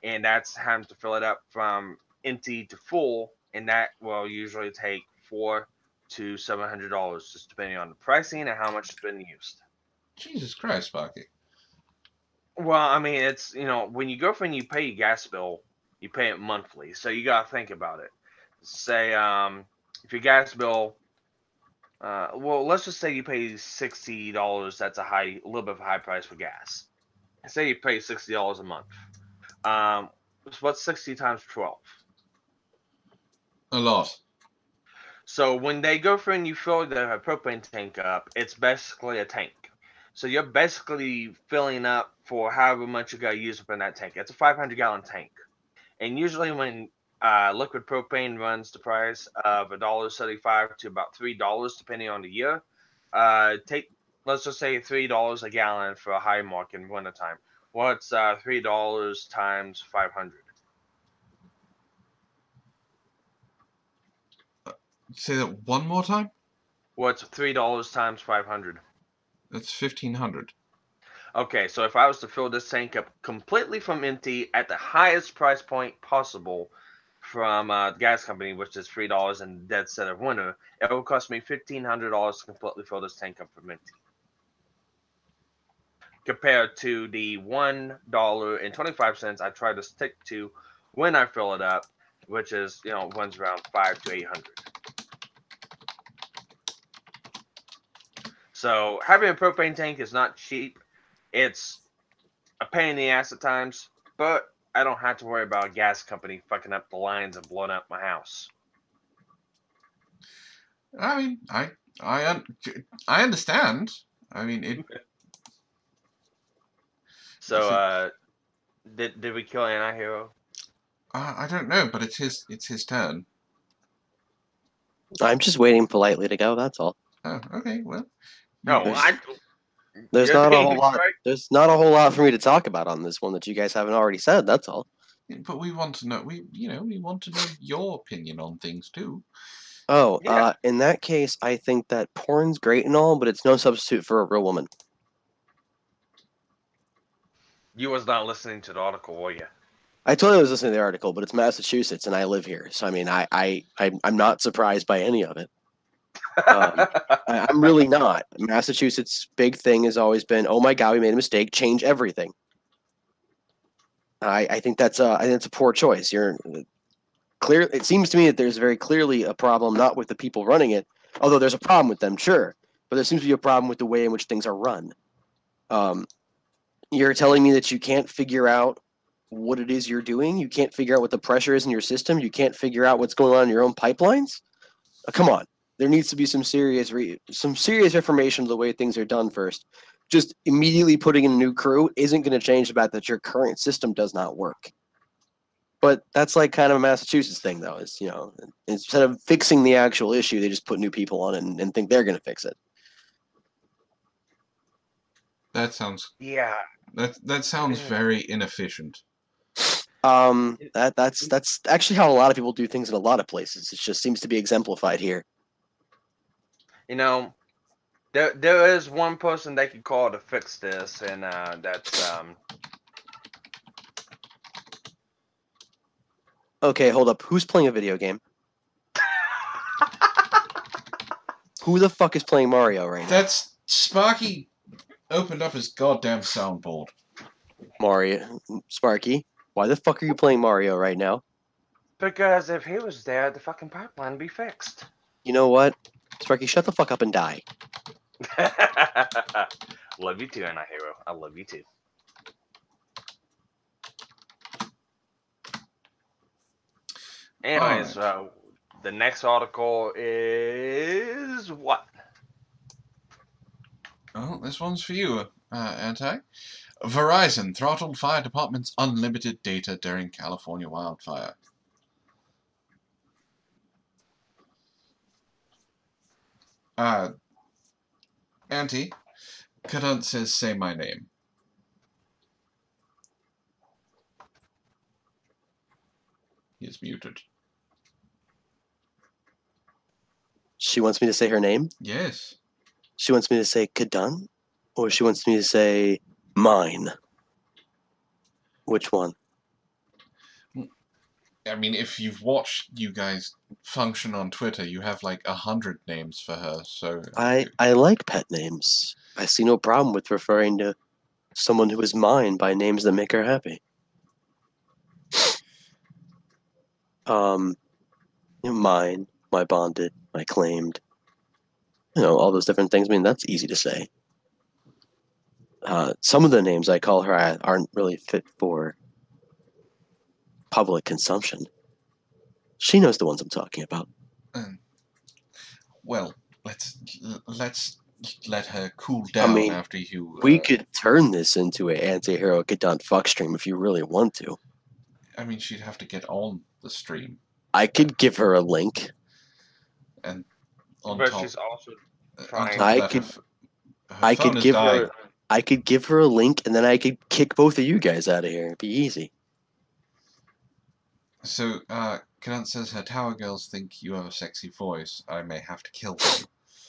and that's having to fill it up from empty to full, and that will usually take $400 to $700, just depending on the pricing and how much has been used. Jesus Christ, Sparky. Well, I mean, it's, when you go for and you pay your gas bill, you pay it monthly, so you gotta think about it. Say, if your gas bill, well, let's just say you pay $60. That's a little bit of a high price for gas. Say you pay $60 a month. What's 60 times 12? A lot. So when they go through and you fill the propane tank up, it's basically a tank. So you're basically filling up for however much you got to use up in that tank. It's a 500-gallon tank. And usually when liquid propane runs the price of $1.75 to about $3, depending on the year, let's just say $3 a gallon for a high mark in wintertime. What's $3 times 500? Say that one more time? What's $3 times 500? That's 1,500. Okay, so if I was to fill this tank up completely from empty at the highest price point possible from the gas company, which is $3 in the dead set of winter, it will cost me $1,500 to completely fill this tank up from empty. Compared to the $1.25 I try to stick to when I fill it up, which is, runs around $500 to $800. So having a propane tank is not cheap. It's a pain in the ass at times, but I don't have to worry about a gas company fucking up the lines and blowing up my house. I mean, I understand. I mean, it. So, did we kill AntiHero? I don't know, but it's his turn. I'm just waiting politely to go. That's all. Oh, okay. Well, No, There's you're not a being whole lot. straight. There's not a whole lot for me to talk about on this one that you guys haven't already said. That's all. but we want to know. We want to know your opinion on things too. Oh, Yeah. in that case, I think that porn's great and all, but it's no substitute for a real woman. You was not listening to the article, were you? I totally was listening to the article, but it's Massachusetts and I live here, so I mean, I'm not surprised by any of it. I'm really not. Massachusetts' big thing has always been, "Oh my God, we made a mistake. Change everything." I think that's a poor choice. You're clear. It seems to me that there's very clearly a problem, not with the people running it, although there's a problem with them, sure, but there seems to be a problem with the way in which things are run. You're telling me that you can't figure out what it is you're doing. You can't figure out what the pressure is in your system. You can't figure out what's going on in your own pipelines. Come on, there needs to be some serious information of the way things are done first. Just immediately putting in a new crew isn't going to change the fact that your current system does not work. But that's like kind of a Massachusetts thing, though. Is instead of fixing the actual issue, they just put new people on it and think they're going to fix it. That sounds. Yeah. That sounds very inefficient. That's actually how a lot of people do things in a lot of places. It just seems to be exemplified here. You know, there is one person they could call to fix this, and that's Okay, hold up. Who's playing a video game? Who the fuck is playing Mario right now? That's Sparky. Opened up his goddamn soundboard. Mario, Sparky, why the fuck are you playing Mario right now? because if he was there, the fucking pipeline would be fixed. You know what? Sparky, shut the fuck up and die. Love you too, AntiHero. I love you too. Anyways, the next article is what? Oh, this one's for you, Anti. Verizon throttled fire department's unlimited data during California wildfire. Auntie, Kadant says, say my name. He is muted. She wants me to say her name? Yes. She wants me to say Kadant? Or she wants me to say mine? Which one? I mean, if you've watched you guys function on Twitter, you have like 100 names for her, so... I like pet names. I see no problem with referring to someone who is mine by names that make her happy. Mine, my bonded, my claimed. You know, all those different things. I mean, that's easy to say. Some of the names I call her aren't really fit for public consumption. She knows the ones I'm talking about. Well, let's let her cool down. I mean, after you. We could turn this into an AntiHero Kadant fuck stream if you really want to. I mean, she'd have to get on the stream. I could give her a link. And on but top, she's also trying. I could give her a link, and then I could kick both of you guys out of here. It'd be easy. So, Kadant says her tower girls think you have a sexy voice. I may have to kill them.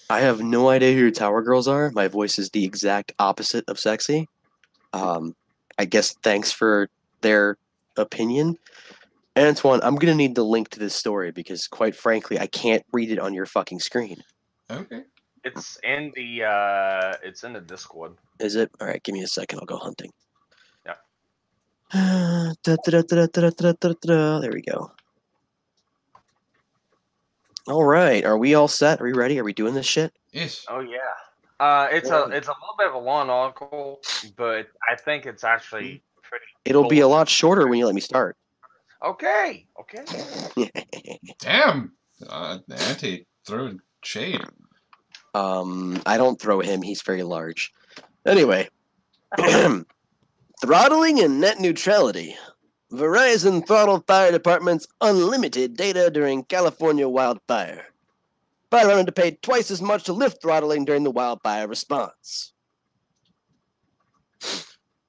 I have no idea who your tower girls are. My voice is the exact opposite of sexy. I guess thanks for their opinion. Antoine, I'm going to need the link to this story because, quite frankly, I can't read it on your fucking screen. Okay. It's in the Discord. Is it? All right, give me a second. I'll go hunting. Yeah. There we go. All right. Are we all set? Are we ready? Are we doing this shit? Yes. Oh, yeah. It's a little bit of a long article, but I think it's actually pretty. It'll be a lot shorter when you let me start. Okay. Damn. Anti throwing shade. I don't throw him. He's very large. Anyway. Throttling and net neutrality. Verizon throttled fire department's unlimited data during California wildfire. Fire wanted to pay twice as much to lift throttling during the wildfire response.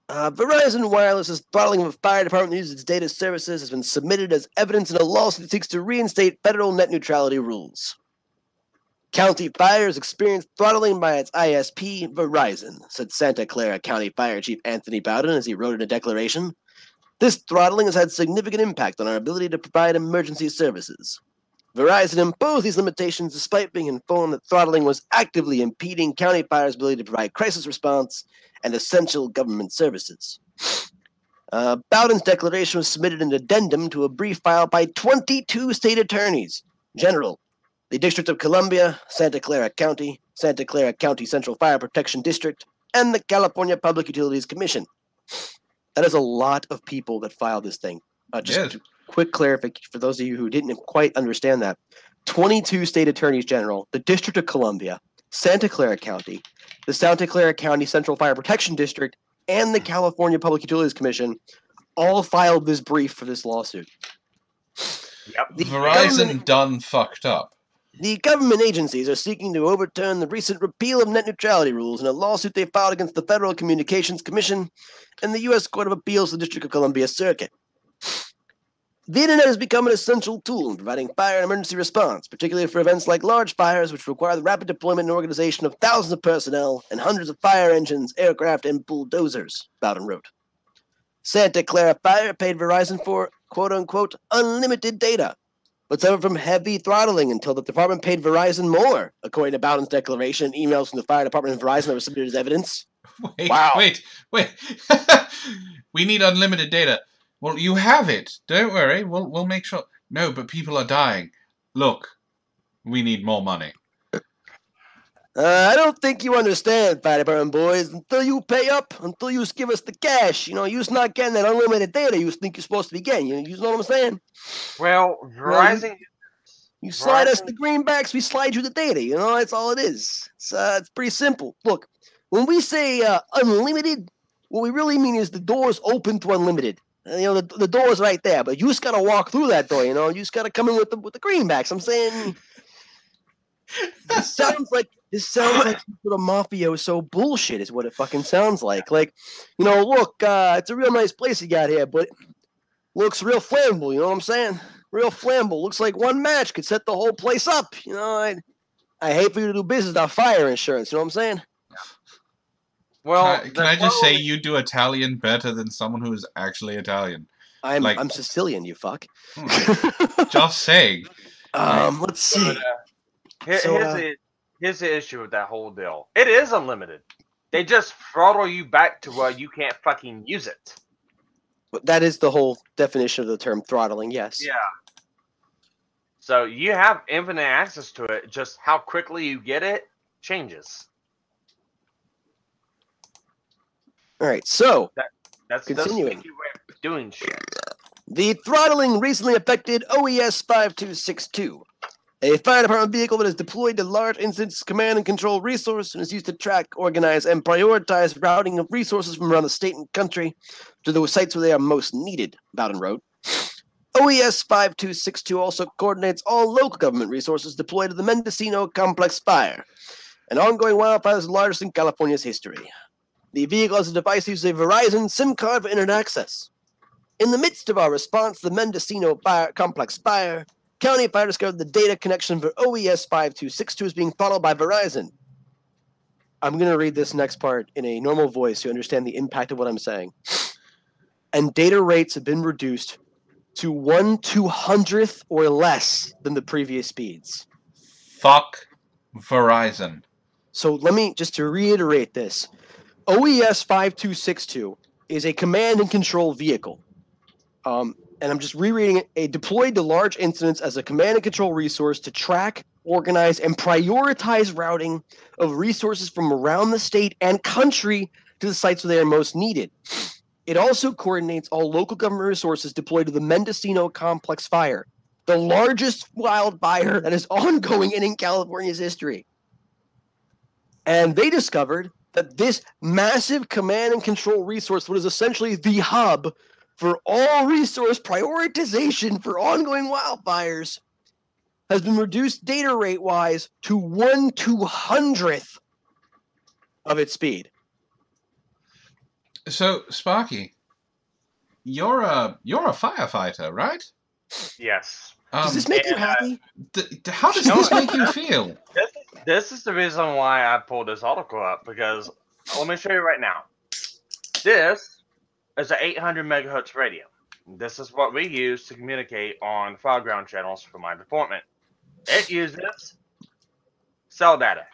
Verizon Wireless's throttling of a fire department that uses its data services has been submitted as evidence in a lawsuit that seeks to reinstate federal net neutrality rules. County fires experienced throttling by its ISP, Verizon, said Santa Clara County Fire Chief Anthony Bowden as he wrote in a declaration. This throttling has had significant impact on our ability to provide emergency services. Verizon imposed these limitations despite being informed that throttling was actively impeding County Fire's ability to provide crisis response and essential government services. Bowden's declaration was submitted in addendum to a brief filed by 22 state attorneys general, the District of Columbia, Santa Clara County Central Fire Protection District, and the California Public Utilities Commission. That is a lot of people that filed this thing. Just quick clarification for those of you who didn't quite understand that. 22 state attorneys general, the District of Columbia, Santa Clara County, the Santa Clara County Central Fire Protection District, and the California Public Utilities Commission all filed this brief for this lawsuit. Yep. Verizon done fucked up. The government agencies are seeking to overturn the recent repeal of net neutrality rules in a lawsuit they filed against the Federal Communications Commission and the U.S. Court of Appeals for the District of Columbia Circuit. The Internet has become an essential tool in providing fire and emergency response, particularly for events like large fires, which require the rapid deployment and organization of thousands of personnel and hundreds of fire engines, aircraft, and bulldozers, Bowden wrote. Santa Clara Fire paid Verizon for, quote-unquote, unlimited data, but suffered from heavy throttling until the department paid Verizon more, according to Bowden's declaration and emails from the fire department and Verizon that were submitted as evidence. Wait. We need unlimited data. Well, you have it. Don't worry. We'll make sure. No, but people are dying. Look, we need more money. I don't think you understand, fire department boys. Until you pay up, until you give us the cash, you're not getting that unlimited data you think you're supposed to be getting. You know what I'm saying? Well, Verizon... You slide us the greenbacks, we slide you the data. That's all it is. It's pretty simple. Look, when we say unlimited, what we really mean is the door's open to unlimited. The door's right there, but you just gotta walk through that door. You just gotta come in with the greenbacks. I'm saying this sounds like some sort of mafioso bullshit. Is what it fucking sounds like. Look, it's a real nice place you got here, but looks real flammable. You know what I'm saying? Real flammable. Looks like one match could set the whole place up. I hate for you to do business without fire insurance. You know what I'm saying? Well, can I just say you do Italian better than someone who is actually Italian? I'm Sicilian, you fuck. Just saying. Let's see. Here's the issue with that whole deal. It is unlimited. They just throttle you back to where you can't fucking use it. That is the whole definition of the term throttling, yes. Yeah. So you have infinite access to it. Just how quickly you get it changes. All right, so that's continuing. the way of doing shit. The throttling recently affected OES 5262, a fire department vehicle that is deployed to large incidents command and control resource and is used to track, organize, and prioritize routing of resources from around the state and country to those sites where they are most needed, Bowden wrote. OES 5262 also coordinates all local government resources deployed to the Mendocino Complex Fire, an ongoing wildfire the largest in California's history. The vehicle has a device that uses a Verizon SIM card for internet access. In the midst of our response to the Mendocino Complex Fire, County Fire discovered the data connection for OES 5262 is being followed by Verizon. I'm going to read this next part in a normal voice so you understand the impact of what I'm saying. And data rates have been reduced to 1/200th or less than the previous speeds. Fuck Verizon. So let me, just to reiterate this, OES 5262 is a command and control vehicle. And I'm just rereading it. A deployed to large incidents as a command and control resource to track, organize, and prioritize routing of resources from around the state and country to the sites where they are most needed. It also coordinates all local government resources deployed to the Mendocino Complex fire, the largest wildfire that is ongoing in California's history. And they discovered that this massive command and control resource, what is essentially the hub for all resource prioritization for ongoing wildfires, has been reduced data rate-wise to 1/200th of its speed. So, Sparky, you're a firefighter, right? Yes. Does this make you happy? How does this make you feel? This is the reason why I pulled this article up, because let me show you right now. This is an 800 megahertz radio. This is what we use to communicate on file ground channels for my department. It uses cell data.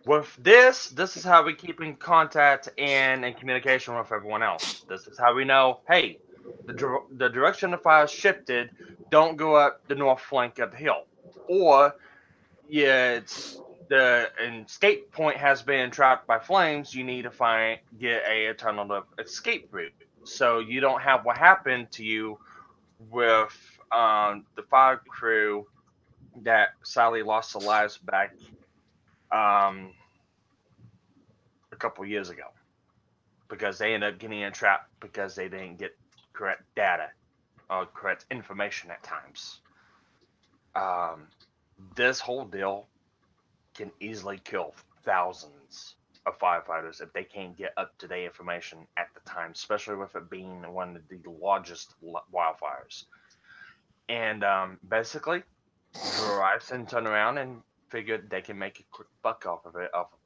With this is how we keep in contact and in communication with everyone else. This is how we know, hey, the direction the fire shifted, don't go up the north flank of the hill. Or, yeah, it's the escape point has been trapped by flames, you need to get a alternative escape route. So you don't have what happened to you with the fire crew that sadly lost their lives back a couple years ago, because they ended up getting entrapped because they didn't get correct data or correct information at times. This whole deal can easily kill thousands of firefighters if they can't get up-to-date information at the time, especially with it being one of the largest wildfires. And basically, Verizon turned around and figured they can make a quick buck off of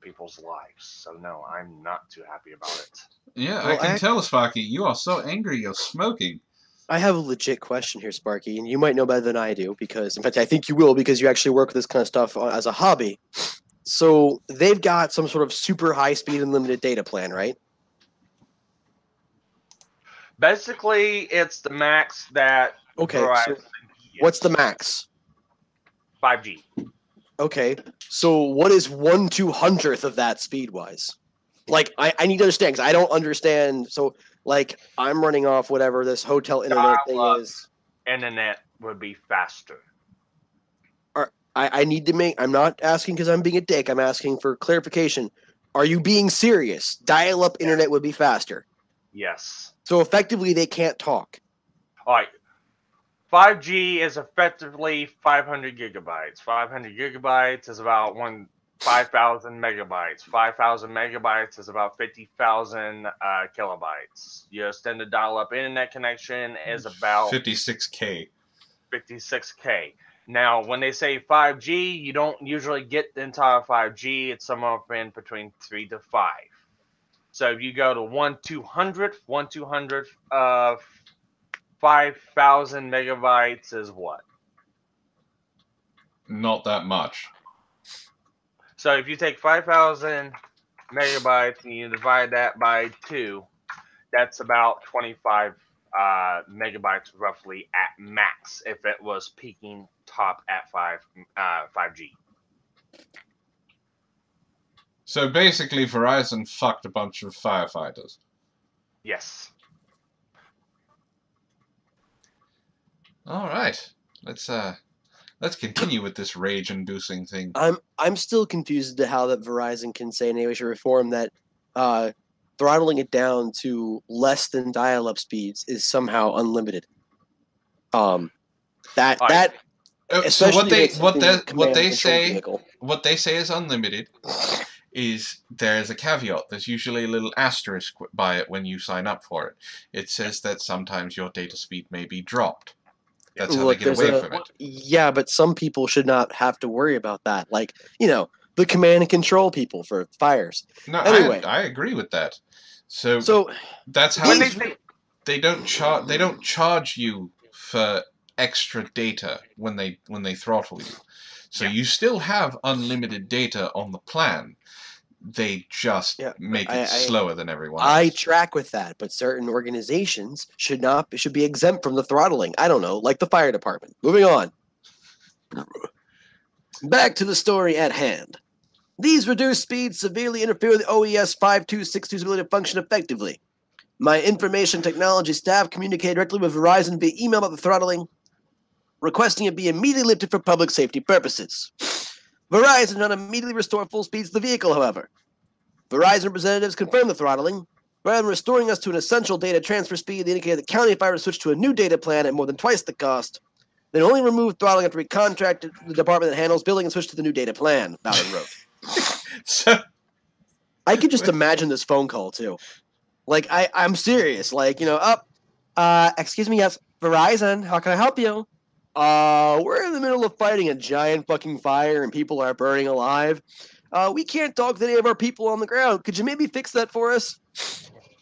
people's lives. So no, I'm not too happy about it. Yeah, well, I can tell, Sparky, you are so angry you're smoking. I have a legit question here, Sparky, and you might know better than I do, because, in fact, I think you will, because you actually work with this kind of stuff as a hobby. So they've got some sort of super high-speed unlimited data plan, right? Basically, it's the max that Verizon so what's the max? 5G. Okay, so what is 1/200th of that speed-wise? Like, I need to understand, because I don't understand. So, like, I'm running off whatever this hotel internet thing is. Internet would be faster. I need to make... I'm not asking because I'm being a dick. I'm asking for clarification. Are you being serious? Dial-up internet would be faster. Yes. So, effectively, they can't talk. All right. 5G is effectively 500 gigabytes. 500 gigabytes is about 5,000 megabytes. 5,000 megabytes is about 50,000 kilobytes. Your standard dial-up internet connection is about 56K. 56K. Now, when they say 5G, you don't usually get the entire 5G. It's somewhere in between 3 to 5. So if you go to 1/200 of 5,000 megabytes is what? Not that much. So if you take 5,000 megabytes and you divide that by 2, that's about 25 megabytes roughly at max if it was peaking top at 5G. So basically, Verizon fucked a bunch of firefighters. Yes. All right, let's continue with this rage-inducing thing. I'm still confused as to how that Verizon can say in any way, shape, or form that throttling it down to less than dial-up speeds is somehow unlimited. So what they say is unlimited is there's a caveat. There's usually a little asterisk by it when you sign up for it. It says that sometimes your data speed may be dropped. That's how they get away from it. Yeah, but some people should not have to worry about that. Like, the command and control people for fires. No, anyway, I agree with that. So that's how they don't charge you for extra data when they throttle you. So you still have unlimited data on the plan. They just make it slower than everyone else. I track with that, but certain organizations should be exempt from the throttling. I don't know, like the fire department. Moving on. Back to the story at hand. These reduced speeds severely interfere with the OES 5262's ability to function effectively. My information technology staff communicated directly with Verizon via email about the throttling, requesting it be immediately lifted for public safety purposes. Verizon did not immediately restore full speeds to the vehicle, however. Verizon representatives confirmed the throttling. Rather than restoring us to an essential data transfer speed, they indicated the county fire switched to a new data plan at more than twice the cost. They only removed throttling after we contracted the department that handles billing and switched to the new data plan, Bowden wrote. So I could just imagine this phone call, too. Like, I'm serious. Like, excuse me, yes, Verizon, how can I help you? We're in the middle of fighting a giant fucking fire and people are burning alive. We can't talk to any of our people on the ground. Could you maybe fix that for us?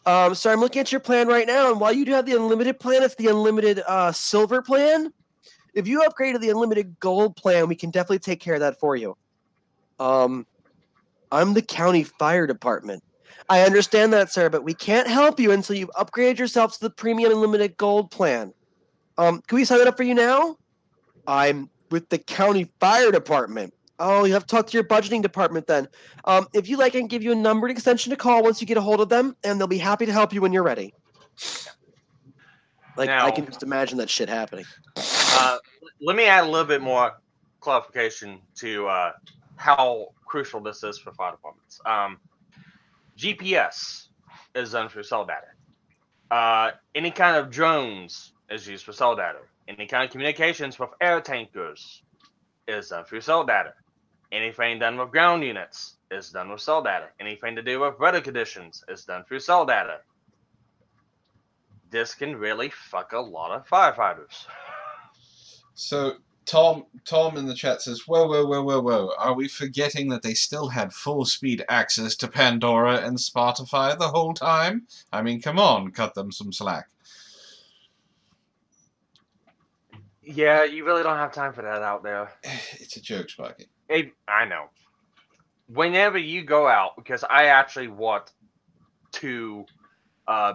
Sorry, I'm looking at your plan right now, and while you do have the unlimited plan, it's the unlimited silver plan. If you upgrade to the unlimited gold plan, we can definitely take care of that for you. I'm the county fire department. I understand that, sir, but we can't help you until you've upgraded yourself to the premium unlimited gold plan. Can we sign it up for you now? I'm with the county fire department. Oh, you have to talk to your budgeting department then. If you like, I can give you a numbered extension to call once you get a hold of them, and they'll be happy to help you when you're ready. Like, Now, I can just imagine that shit happening. Let me add a little bit more clarification to how crucial this is for fire departments. GPS is done through cell data. Any kind of drones is used for cell data. Any kind of communications with air tankers is done through cell data. Anything done with ground units is done with cell data. Anything to do with weather conditions is done through cell data. This can really fuck a lot of firefighters. So Tom in the chat says, whoa, are we forgetting that they still had full speed access to Pandora and Spotify the whole time? I mean, come on, cut them some slack. Yeah, you really don't have time for that out there. It's a joke, Sparky. I know. Whenever you go out, because I actually watched two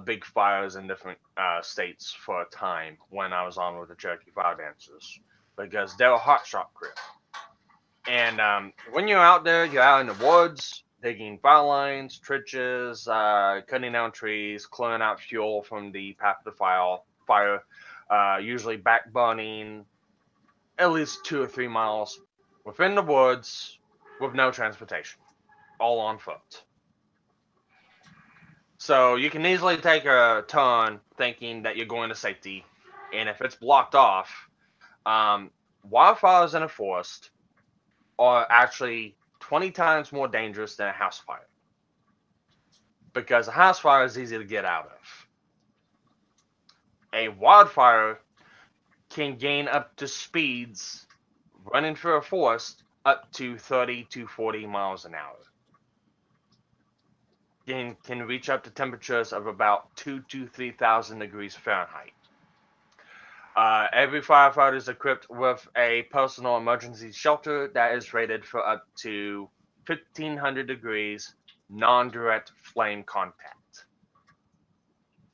big fires in different states for a time when I was on with the Cherokee Fire Dancers, because they're a hotshot crew. And when you're out there, you're out in the woods, digging fire lines, trenches, cutting down trees, clearing out fuel from the path of the fire, usually back burning at least 2 or 3 miles within the woods with no transportation, all on foot. So you can easily take a turn thinking that you're going to safety, and if it's blocked off, wildfires in a forest are actually 20 times more dangerous than a house fire, because a house fire is easy to get out of. A wildfire can gain up to speeds running through a forest up to 30 to 40 miles an hour. Can reach up to temperatures of about 2,000 to 3,000 degrees Fahrenheit. Every firefighter is equipped with a personal emergency shelter that is rated for up to 1,500 degrees non-direct flame contact.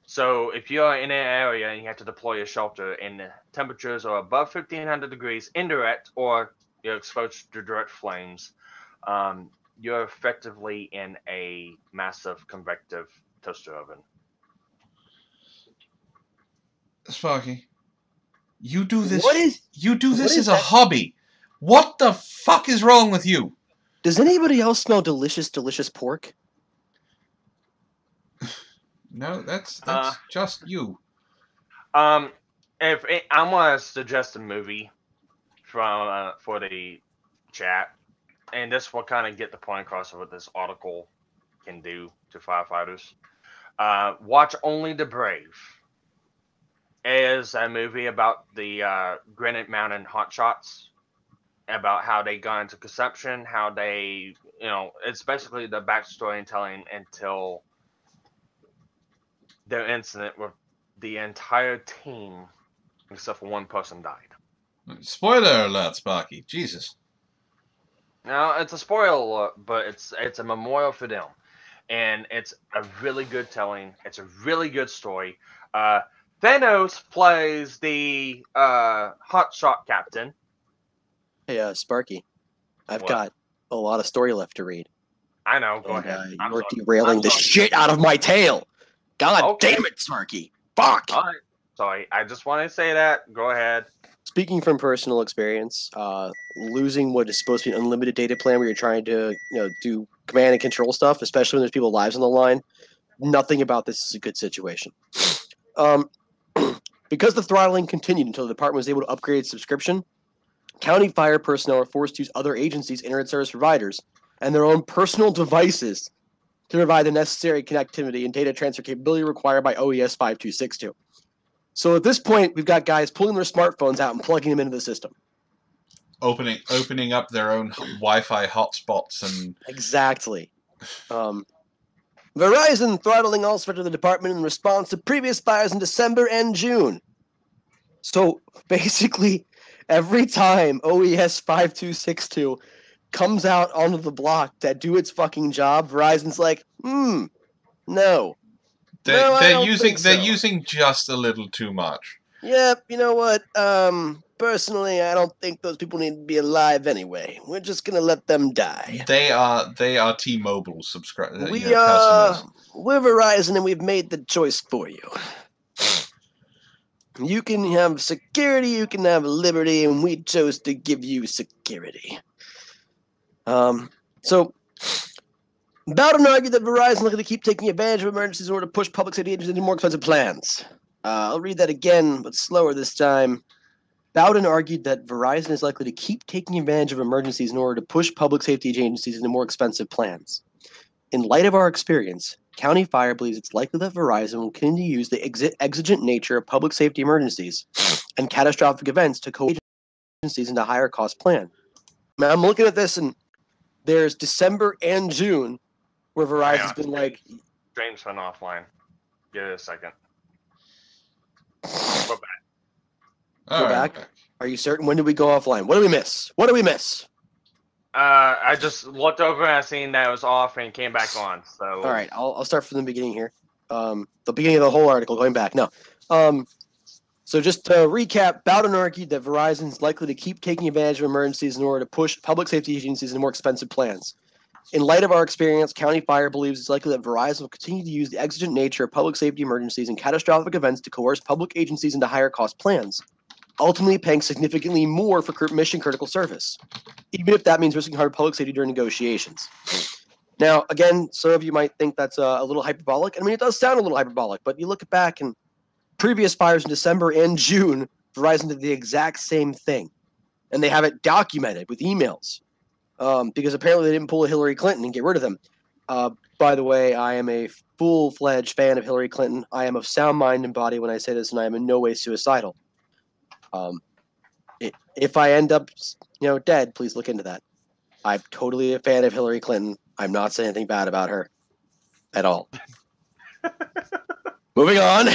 So if you're in an area and you have to deploy a shelter and the temperatures are above 1,500 degrees indirect, or you're exposed to direct flames, you're effectively in a massive convective toaster oven. Sparky, you do this. What this is as a that? hobby. What the fuck is wrong with you? Does anybody else smell delicious pork? No, that's just you. I'm gonna suggest a movie from for the chat, and this will kind of get the point across of what this article can do to firefighters. Watch Only the Brave. It is a movie about the Granite Mountain hotshots, about how they got into conception, how they, it's basically the backstory and telling until their incident with the entire team, except for one person, died. Spoiler alert, Sparky. Jesus. Now, it's a spoiler alert, but it's a memorial for them. And it's a really good telling. It's a really good story. Thanos plays the hotshot captain. Hey, Sparky, I've What? got a lot of story left to read. I know. Go And, ahead. you're derailing the shit out of my tale. God Okay. damn it, Sparky. Fuck. All right. Sorry. I just want to say that. Go ahead. Speaking from personal experience, losing what is supposed to be an unlimited data plan where you're trying to, do command and control stuff, especially when there's people's lives on the line, nothing about this is a good situation. Because the throttling continued until the department was able to upgrade its subscription, county fire personnel are forced to use other agencies' internet service providers and their own personal devices to provide the necessary connectivity and data transfer capability required by OES 5262. So at this point, we've got guys pulling their smartphones out and plugging them into the system. Opening up their own Wi-Fi hotspots and... Exactly. Verizon throttling all sorts of the department in response to previous fires in December and June. So basically, every time OES 5262 comes out onto the block to do its fucking job, Verizon's like, no. They're using just a little too much. Yep, you know what? Personally, I don't think those people need to be alive anyway. We're just gonna let them die. They are T-Mobile customers. We're Verizon, and we've made the choice for you. You can have security, you can have liberty, and we chose to give you security. So Bowden argued that Verizon is looking to keep taking advantage of emergencies in order to push public safety agencies into more expensive plans. I'll read that again, but slower this time. Bowden argued that Verizon is likely to keep taking advantage of emergencies in order to push public safety agencies into more expensive plans. In light of our experience, County Fire believes it's likely that Verizon will continue to use the exigent nature of public safety emergencies and catastrophic events to coerce agencies into higher cost plan. Now, I'm looking at this, and there's December and June where Verizon's been like... James went offline. Give it a second. Go back. Go back? Are you certain? When did we go offline? What did we miss? I just looked over and I seen that it was off and came back on. So all right, I'll start from the beginning here. The beginning of the whole article, going back. No. So just to recap, Bowden argued that Verizon is likely to keep taking advantage of emergencies in order to push public safety agencies into more expensive plans. In light of our experience, County Fire believes it's likely that Verizon will continue to use the exigent nature of public safety emergencies and catastrophic events to coerce public agencies into higher cost plans, ultimately paying significantly more for mission-critical service, even if that means risking hard public safety during negotiations. Now, again, some of you might think that's a little hyperbolic. I mean, it does sound a little hyperbolic, but you look back and previous fires in December and June, Verizon did the exact same thing. And they have it documented with emails. Because apparently they didn't pull a Hillary Clinton and get rid of them. By the way, I am a full-fledged fan of Hillary Clinton. I am of sound mind and body when I say this, and I am in no way suicidal. If I end up, dead, please look into that. I'm totally a fan of Hillary Clinton. I'm not saying anything bad about her at all. Moving on.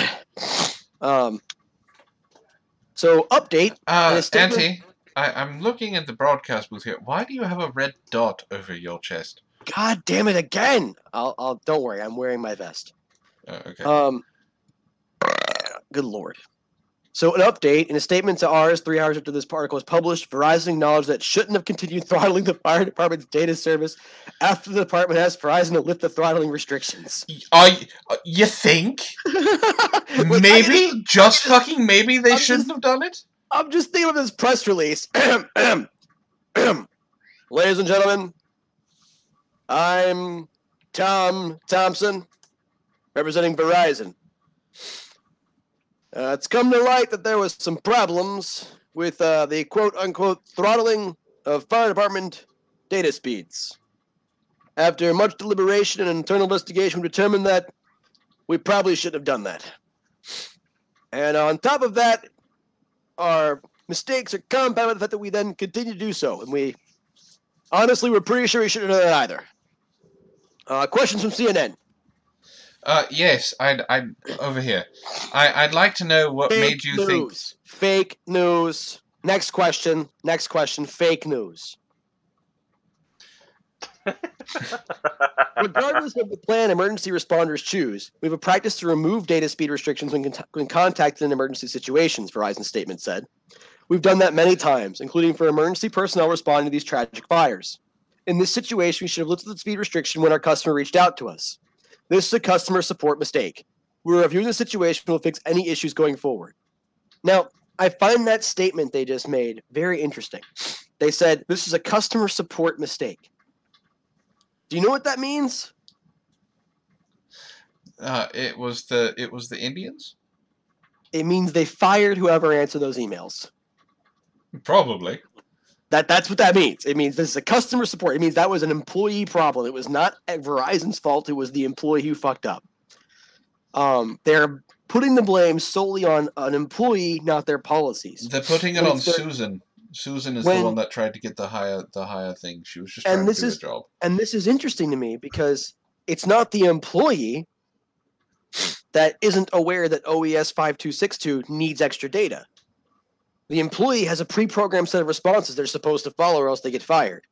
So, update. Auntie, I'm looking at the broadcast booth here. Why do you have a red dot over your chest? God damn it again! I'll don't worry. I'm wearing my vest. Okay. Good lord. So an update, in a statement to ours 3 hours after this article was published, Verizon acknowledged that it shouldn't have continued throttling the fire department's data service after the department asked Verizon to lift the throttling restrictions. You think? Maybe? Maybe they shouldn't have done it? I'm just thinking of this press release. Ladies and gentlemen, I'm Tom Thompson, representing Verizon. It's come to light that there was some problems with the quote-unquote throttling of fire department data speeds. After much deliberation and internal investigation, we determined that we probably shouldn't have done that. And on top of that, our mistakes are compounded by the fact that we then continue to do so. And we, honestly, we're pretty sure we shouldn't have done that either. Questions from CNN. Yes, I'd over here. I'd like to know what made you think. Fake news. Next question. Fake news. Regardless of the plan emergency responders choose, we have a practice to remove data speed restrictions when contacted in emergency situations, Verizon's statement said. We've done that many times, including for emergency personnel responding to these tragic fires. In this situation, we should have lifted the speed restriction when our customer reached out to us. This is a customer support mistake. We're reviewing the situation and will fix any issues going forward. Now, I find that statement they just made very interesting. They said, this is a customer support mistake. Do you know what that means? It was the Indians? It means they fired whoever answered those emails. Probably. That's what that means. It means this is a customer support. It means that was an employee problem. It was not Verizon's fault. It was the employee who fucked up. They're putting the blame solely on an employee, not their policies. They're putting it on Susan. Susan is the one that tried to get the higher thing. She was just trying to do her job. And this is interesting to me because it's not the employee that isn't aware that OES 5262 needs extra data. The employee has a pre-programmed set of responses they're supposed to follow or else they get fired.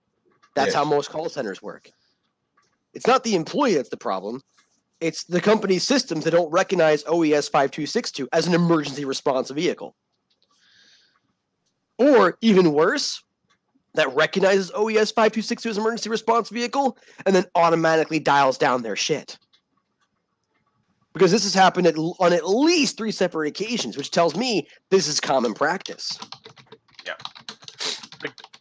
That's how most call centers work. It's not the employee that's the problem. It's the company's systems that don't recognize OES 5262 as an emergency response vehicle. Or, even worse, that recognizes OES 5262 as an emergency response vehicle and then automatically dials down their shit. Because this has happened on at least 3 separate occasions, which tells me this is common practice.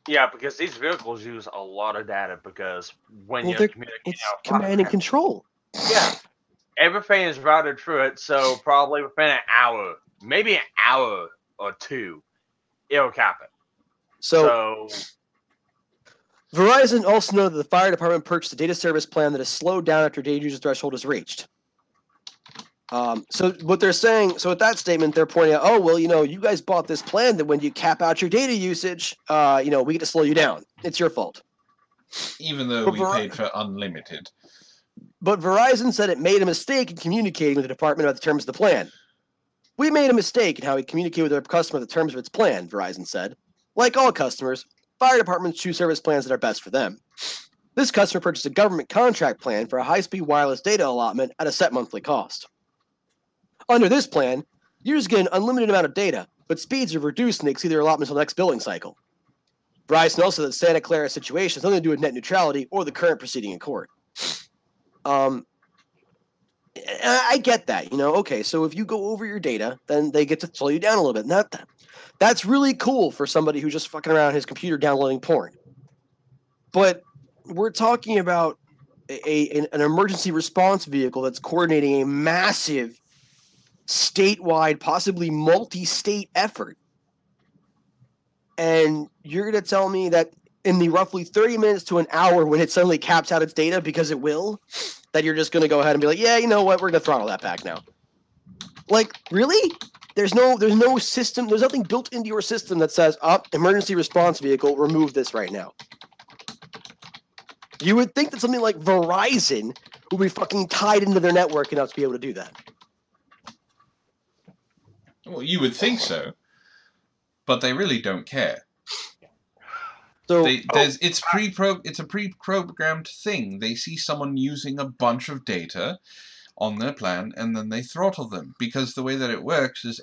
Yeah, because these vehicles use a lot of data because when you're communicating it's command and control. Yeah. Everything is routed through it, so probably within an hour, maybe an hour or 2, it'll cap it. So Verizon also noted that the fire department purchased a data service plan that is slowed down after data user threshold is reached. So what they're saying, so with that statement, they're pointing out, oh, well, you guys bought this plan that when you cap out your data usage, we get to slow you down. It's your fault. Even though we paid for unlimited. But Verizon said it made a mistake in communicating with the department about the terms of the plan. We made a mistake in how we communicate with our customer the terms of its plan, Verizon said. Like all customers, fire departments choose service plans that are best for them. This customer purchased a government contract plan for a high-speed wireless data allotment at a set monthly cost. Under this plan, users get an unlimited amount of data, but speeds are reduced and they exceed their allotment until the next billing cycle. Verizon also said that Santa Clara situation has nothing to do with net neutrality or the current proceeding in court. I get that, okay, so if you go over your data, then they get to slow you down a little bit. That's really cool for somebody who's just fucking around his computer downloading porn. But we're talking about an emergency response vehicle that's coordinating a massive statewide, possibly multi-state effort. And you're going to tell me that in the roughly 30 minutes to an hour when it suddenly caps out its data, because it will, that you're just going to go ahead and be like, yeah, you know what, we're going to throttle that back now. Like, really? There's no system, there's nothing built into your system that says, emergency response vehicle, remove this right now. You would think that something like Verizon would be fucking tied into their network enough to be able to do that. Well, you would think so, but they really don't care. So it's a pre-programmed thing. They see someone using a bunch of data on their plan, and then they throttle them, because the way that it works is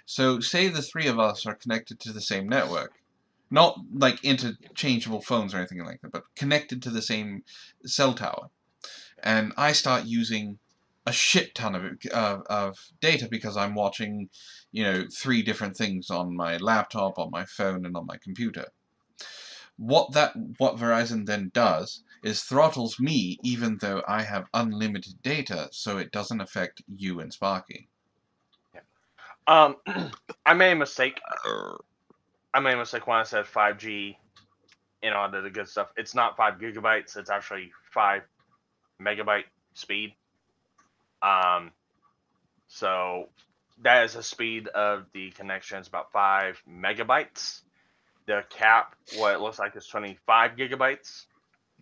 so say the 3 of us are connected to the same network, not like interchangeable phones or anything like that, but connected to the same cell tower, and I start using a shit ton of data because I'm watching, 3 different things on my laptop, on my phone, and on my computer. What Verizon then does is throttles me, even though I have unlimited data, so it doesn't affect you and Sparky. I made a mistake. When I said 5G and all the good stuff. It's not 5 gigabytes. It's actually 5 megabyte speed. So that is the speed of the connection. It's about 5 megabytes. The cap, what it looks like, is 25 gigabytes.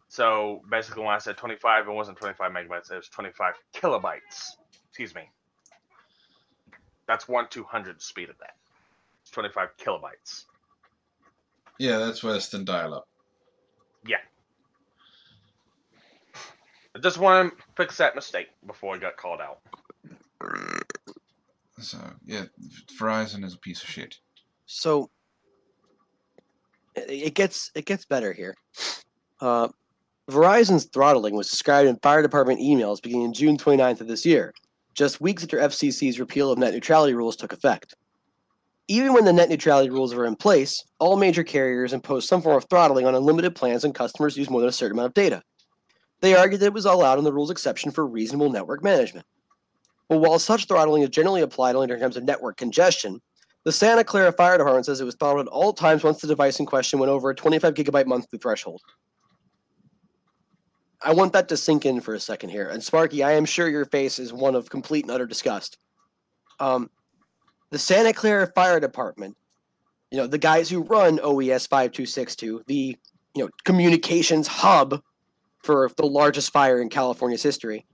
So basically, when I said 25, it wasn't 25 megabytes. It was 25 kilobytes. Excuse me. That's 1/200 speed of that. It's 25 kilobytes. Yeah, that's worse than dial-up. Yeah. I just want to fix that mistake before I got called out. So, yeah, Verizon is a piece of shit. So, It gets better here. Verizon's throttling was described in fire department emails beginning June 29th of this year, just weeks after FCC's repeal of net neutrality rules took effect. Even when the net neutrality rules were in place, all major carriers imposed some form of throttling on unlimited plans and customers used more than a certain amount of data. They argued that it was allowed in the rules exception for reasonable network management. But while such throttling is generally applied only in terms of network congestion, the Santa Clara Fire Department says it was throttled at all times once the device in question went over a 25 gigabyte monthly threshold. I want that to sink in for a second here. And Sparky, I am sure your face is one of complete and utter disgust. The Santa Clara Fire Department, the guys who run OES 5262, the communications hub for the largest fire in California's history,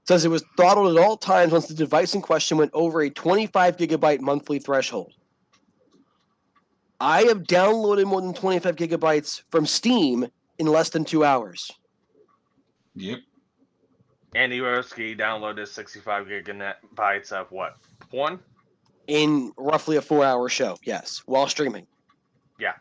says it was throttled at all times once the device in question went over a 25 gigabyte monthly threshold. I have downloaded more than 25 gigabytes from Steam in less than 2 hours. Yep. Andy Roski downloaded 65 gigabytes of what? Porn? In roughly a 4-hour show, yes, while streaming. Yeah.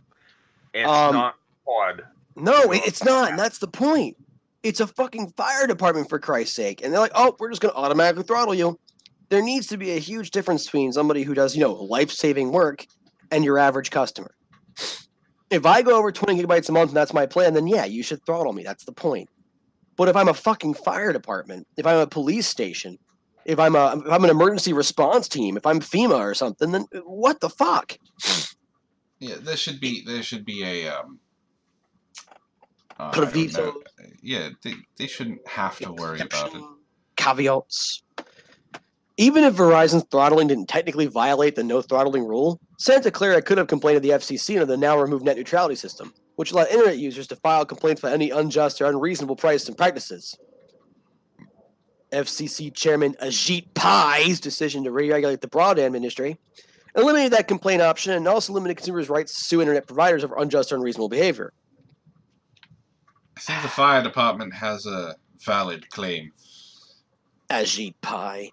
It's not hard. No, it's not, and that's the point. It's a fucking fire department, for Christ's sake. And they're like, oh, we're just going to automatically throttle you. There needs to be a huge difference between somebody who does, life-saving work and your average customer. If I go over 20 gigabytes a month and that's my plan, then yeah, you should throttle me. That's the point. But if I'm a fucking fire department, if I'm a police station, if I'm an emergency response team, if I'm FEMA or something, then what the fuck? Yeah, there should be a proviso. Yeah, they shouldn't have to worry about it. Caveats. Even if Verizon's throttling didn't technically violate the no throttling rule, Santa Clara could have complained to the FCC under the now removed net neutrality system, which allowed internet users to file complaints about any unjust or unreasonable prices and practices. FCC Chairman Ajit Pai's decision to re-regulate the broadband industry eliminated that complaint option and also limited consumers' rights to sue internet providers over unjust or unreasonable behavior. I think the fire department has a valid claim. Ajit Pai,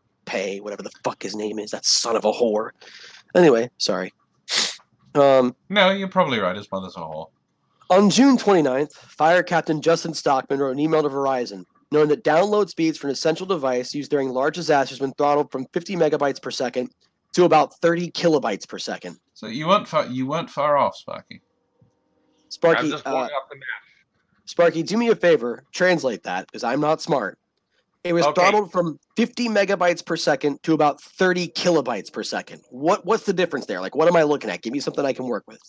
whatever the fuck his name is, that son of a whore. Anyway, sorry. No, you're probably right. His mother's a whore. On June 29th, Fire Captain Justin Stockman wrote an email to Verizon, knowing that download speeds for an essential device used during large disasters have been throttled from 50 megabytes per second to about 30 kilobytes per second. So you weren't far off, Sparky. Sparky, I'm just going up the math. Sparky, do me a favor, translate that, because I'm not smart. It was throttled from 50 megabytes per second to about 30 kilobytes per second. What's the difference there? Like, what am I looking at? Give me something I can work with.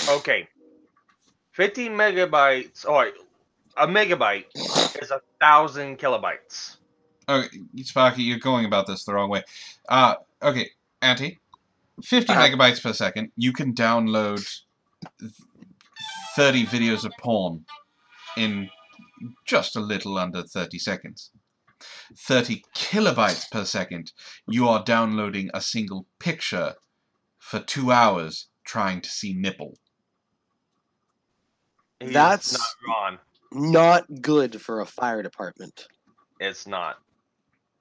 Okay. 50 megabytes, or a megabyte is 1,000 kilobytes. Okay, Sparky, you're going about this the wrong way. Okay, Auntie, 50 megabytes per second, you can download 30 videos of porn in just a little under 30 seconds. 30 kilobytes per second, you are downloading a single picture for 2 hours trying to see nipple. That's not wrong. Not good for a fire department. It's not.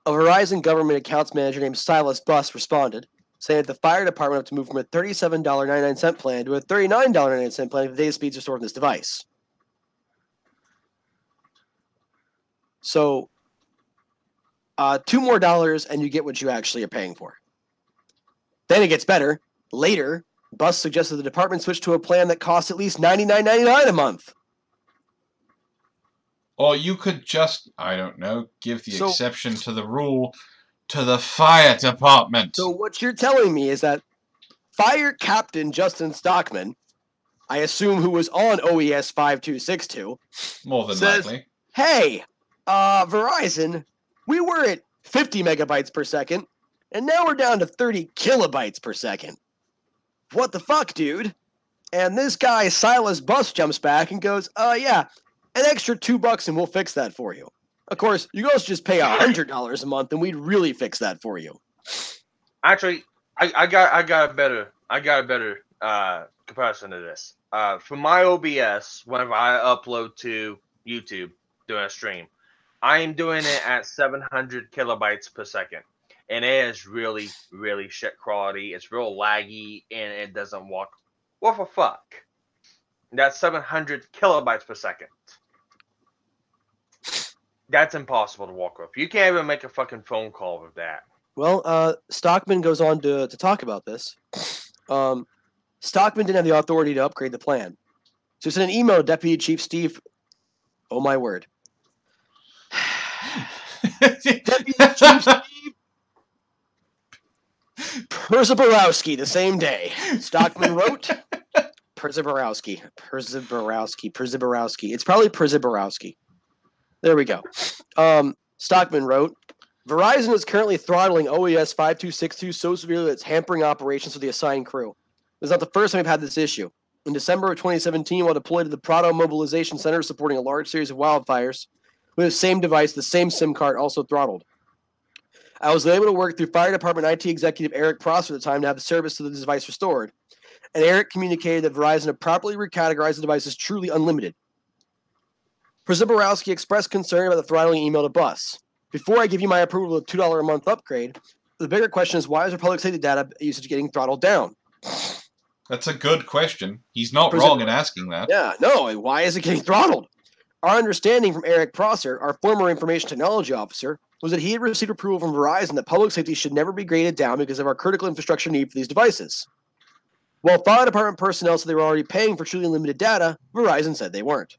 A Verizon government accounts manager named Silas Buss responded, saying that the fire department have to move from a $37.99 plan to a $39.99 plan if the data speeds are stored in this device. So, $2 more and you get what you actually are paying for. Then it gets better. Later, Buss suggested the department switch to a plan that costs at least $99.99 a month. Or you could just, I don't know, give the exception to the rule to the fire department. So what you're telling me is that Fire Captain Justin Stockman, I assume who was on OES 5262, more than says, likely, hey, Verizon, we were at 50 megabytes per second, and now we're down to 30 kilobytes per second. What the fuck, dude? And this guy, Silas Buss, jumps back and goes, yeah, an extra $2 and we'll fix that for you. Of course, you guys just pay $100 a month and we'd really fix that for you. Actually, I got a better comparison to this. For my OBS, whenever I upload to YouTube doing a stream, I am doing it at 700 kilobytes per second. And it is really, really shit quality. It's real laggy and it doesn't walk worth a fuck. That's 700 kilobytes per second. That's impossible to walk with. You can't even make a fucking phone call with that. Well, Stockman goes on to talk about this. Stockman didn't have the authority to upgrade the plan. So he sent an email to Deputy Chief Steve. Oh, my word. Deputy Chief Steve Perzyborowski the same day. Stockman wrote, Perzyborowski. It's probably Perzyborowski. There we go. Stockman wrote, Verizon is currently throttling OES 5262 so severely that it's hampering operations for the assigned crew. This is not the first time we've had this issue. In December of 2017, while deployed to the Prado Mobilization Center supporting a large series of wildfires, with the same device, the same SIM card also throttled. I was able to work through Fire Department IT Executive Eric Prosser at the time to have the service to the device restored, and Eric communicated that Verizon had properly recategorized the device as truly unlimited. Perzyborowski expressed concern about the throttling email to Bus. Before I give you my approval of the $2 a month upgrade, the bigger question is why is our public safety data usage getting throttled down? That's a good question. He's not wrong in asking that. Yeah, no, why is it getting throttled? Our understanding from Eric Prosser, our former information technology officer, was that he had received approval from Verizon that public safety should never be graded down because of our critical infrastructure need for these devices. While Fire Department personnel said they were already paying for truly unlimited data, Verizon said they weren't.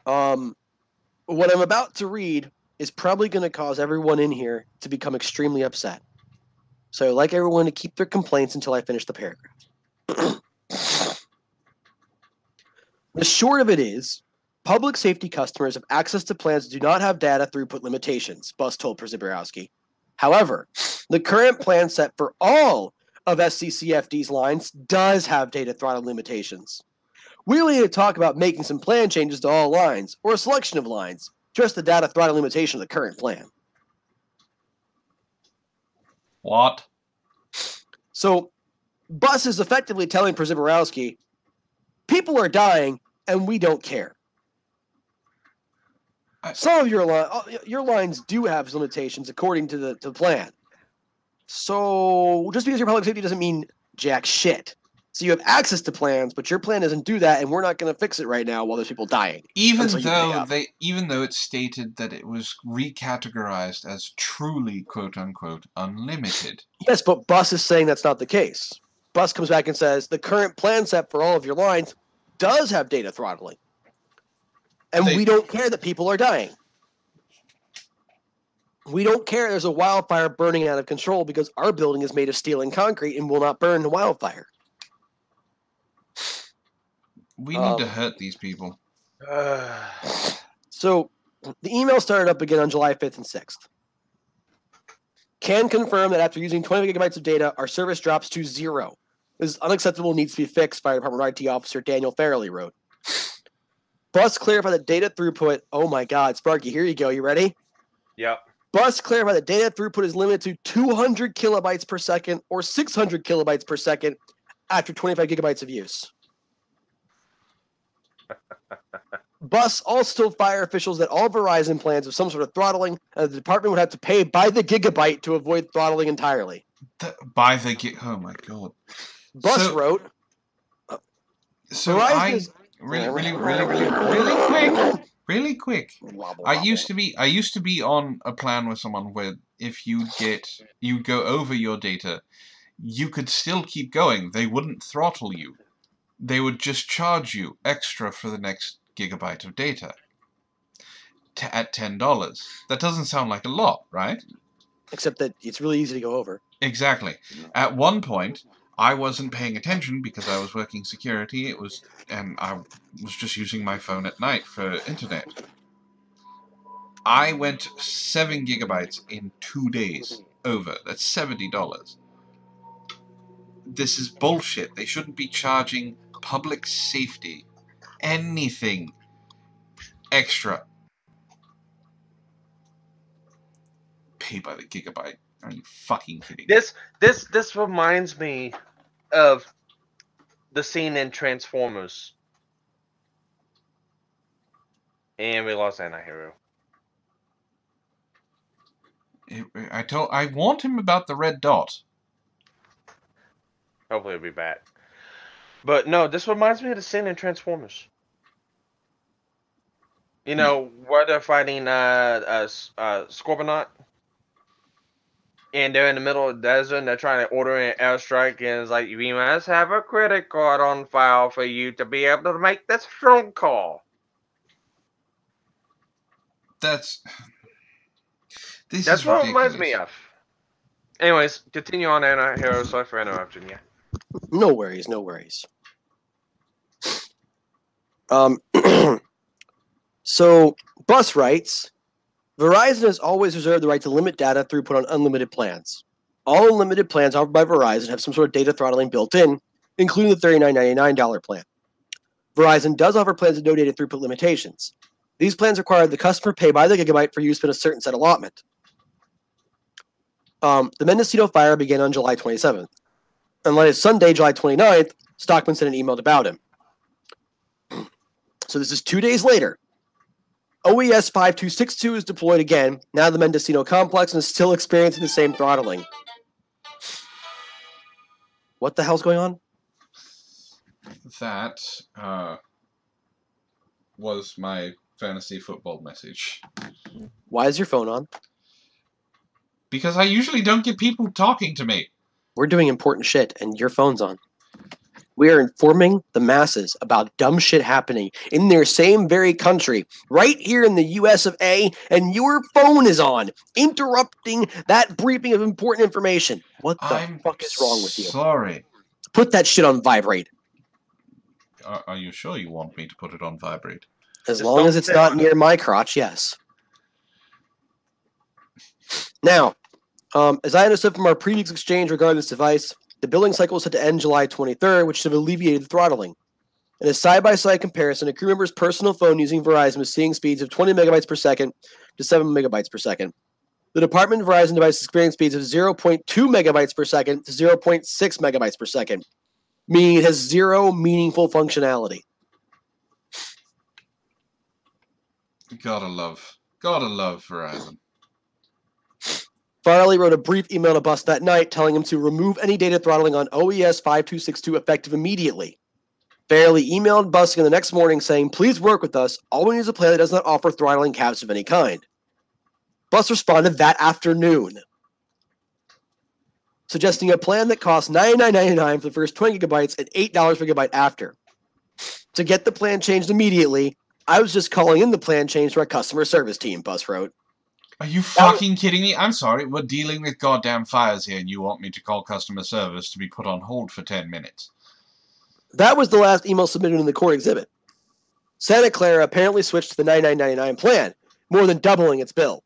What I'm about to read is probably going to cause everyone in here to become extremely upset. So I'd like everyone to keep their complaints until I finish the paragraph. The short of it is, public safety customers have access to plans that do not have data throughput limitations, Bus told Perzyborowski. However, the current plan set for all of SCCFD's lines does have data throttle limitations. We will need to talk about making some plan changes to all lines, or a selection of lines, just the data throttle limitation of the current plan. What? So, Bus is effectively telling Perzyborowski, people are dying, and we don't care. Some of your lines do have limitations according to the plan. So, just because you're public safety doesn't mean jack shit. So you have access to plans, but your plan doesn't do that, and we're not going to fix it right now while there's people dying. Even though it's stated that it was recategorized as truly "quote unquote" unlimited. Yes, but Bus is saying that's not the case. Bus comes back and says the current plan set for all of your lines does have data throttling, and we don't care that people are dying. We don't care there's a wildfire burning out of control because our building is made of steel and concrete and will not burn in a wildfire. We need to hurt these people. So, the email started up again on July 5th and 6th. Can confirm that after using 20 gigabytes of data, our service drops to 0. This is unacceptable, needs to be fixed, Fire Department IT Officer Daniel Farrelly wrote. Bus clarified that data throughput... Oh my god, Sparky, here you go. You ready? Yep. Bus clarified that data throughput is limited to 200 kilobytes per second or 600 kilobytes per second after 25 gigabytes of use. Bus also told fire officials that all Verizon plans have some sort of throttling, and the department would have to pay by the gigabyte to avoid throttling entirely. Oh my god. Bus wrote. So Verizon is really quick. I used to be on a plan with someone where if you go over your data, you could still keep going. They wouldn't throttle you. They would just charge you extra for the next gigabyte of data at $10. That doesn't sound like a lot, right? Except that it's really easy to go over. Exactly. At one point, I wasn't paying attention because I was working security. And I was just using my phone at night for internet. I went 7 gigabytes in 2 days over. That's $70. This is bullshit. They shouldn't be charging public safety anything extra. Pay by the gigabyte. Are you fucking kidding me? This reminds me of the scene in Transformers. And we lost AntiHero. I warned him about the red dot. Hopefully he'll be back. But no, this reminds me of the scene in Transformers. You know, where they're fighting Scorponaut, and they're in the middle of the desert, and they're trying to order an airstrike, and it's like, we must have a credit card on file for you to be able to make this phone call. This That's is what it ridiculous. reminds me of. Anyways, continue on, AntiHero. Sorry for interrupting you. No worries, no worries. So, Bus writes, Verizon has always reserved the right to limit data throughput on unlimited plans. All unlimited plans offered by Verizon have some sort of data throttling built in, including the $39.99 plan. Verizon does offer plans with no data throughput limitations. These plans require the customer pay by the gigabyte for use in a certain set allotment. The Mendocino fire began on July 27th. And on Sunday, July 29th, Stockman sent an email about him. So this is 2 days later. OES 5262 is deployed again, now to the Mendocino complex, and is still experiencing the same throttling. What the hell's going on? That was my fantasy football message. Why is your phone on? Because I usually don't get people talking to me. We're doing important shit, and your phone's on. We are informing the masses about dumb shit happening in their same very country, right here in the US of A, and your phone is on, interrupting that briefing of important information. What the fuck is wrong with you? Sorry. Put that shit on vibrate. Are you sure you want me to put it on vibrate? As long as it's not near my crotch, yes. Now, as I understood from our previous exchange regarding this device, the billing cycle is set to end July 23rd, which should have alleviated the throttling. In a side-by-side comparison, a crew member's personal phone using Verizon was seeing speeds of 20 megabytes per second to 7 megabytes per second. The Department Verizon device experienced speeds of 0.2 megabytes per second to 0.6 megabytes per second, meaning it has zero meaningful functionality. Gotta love Verizon. Farley wrote a brief email to Bus that night telling him to remove any data throttling on OES 5262 effective immediately. Farley emailed Bus the next morning saying, please work with us. All we need is a plan that does not offer throttling caps of any kind. Bus responded that afternoon, suggesting a plan that costs $99.99 for the first 20 gigabytes and $8 per gigabyte after. To get the plan changed immediately, I was just calling in the plan change to our customer service team, Bus wrote. Are you fucking kidding me? I'm sorry, we're dealing with goddamn fires here and you want me to call customer service to be put on hold for 10 minutes. That was the last email submitted in the court exhibit. Santa Clara apparently switched to the $99.99 plan, more than doubling its bill.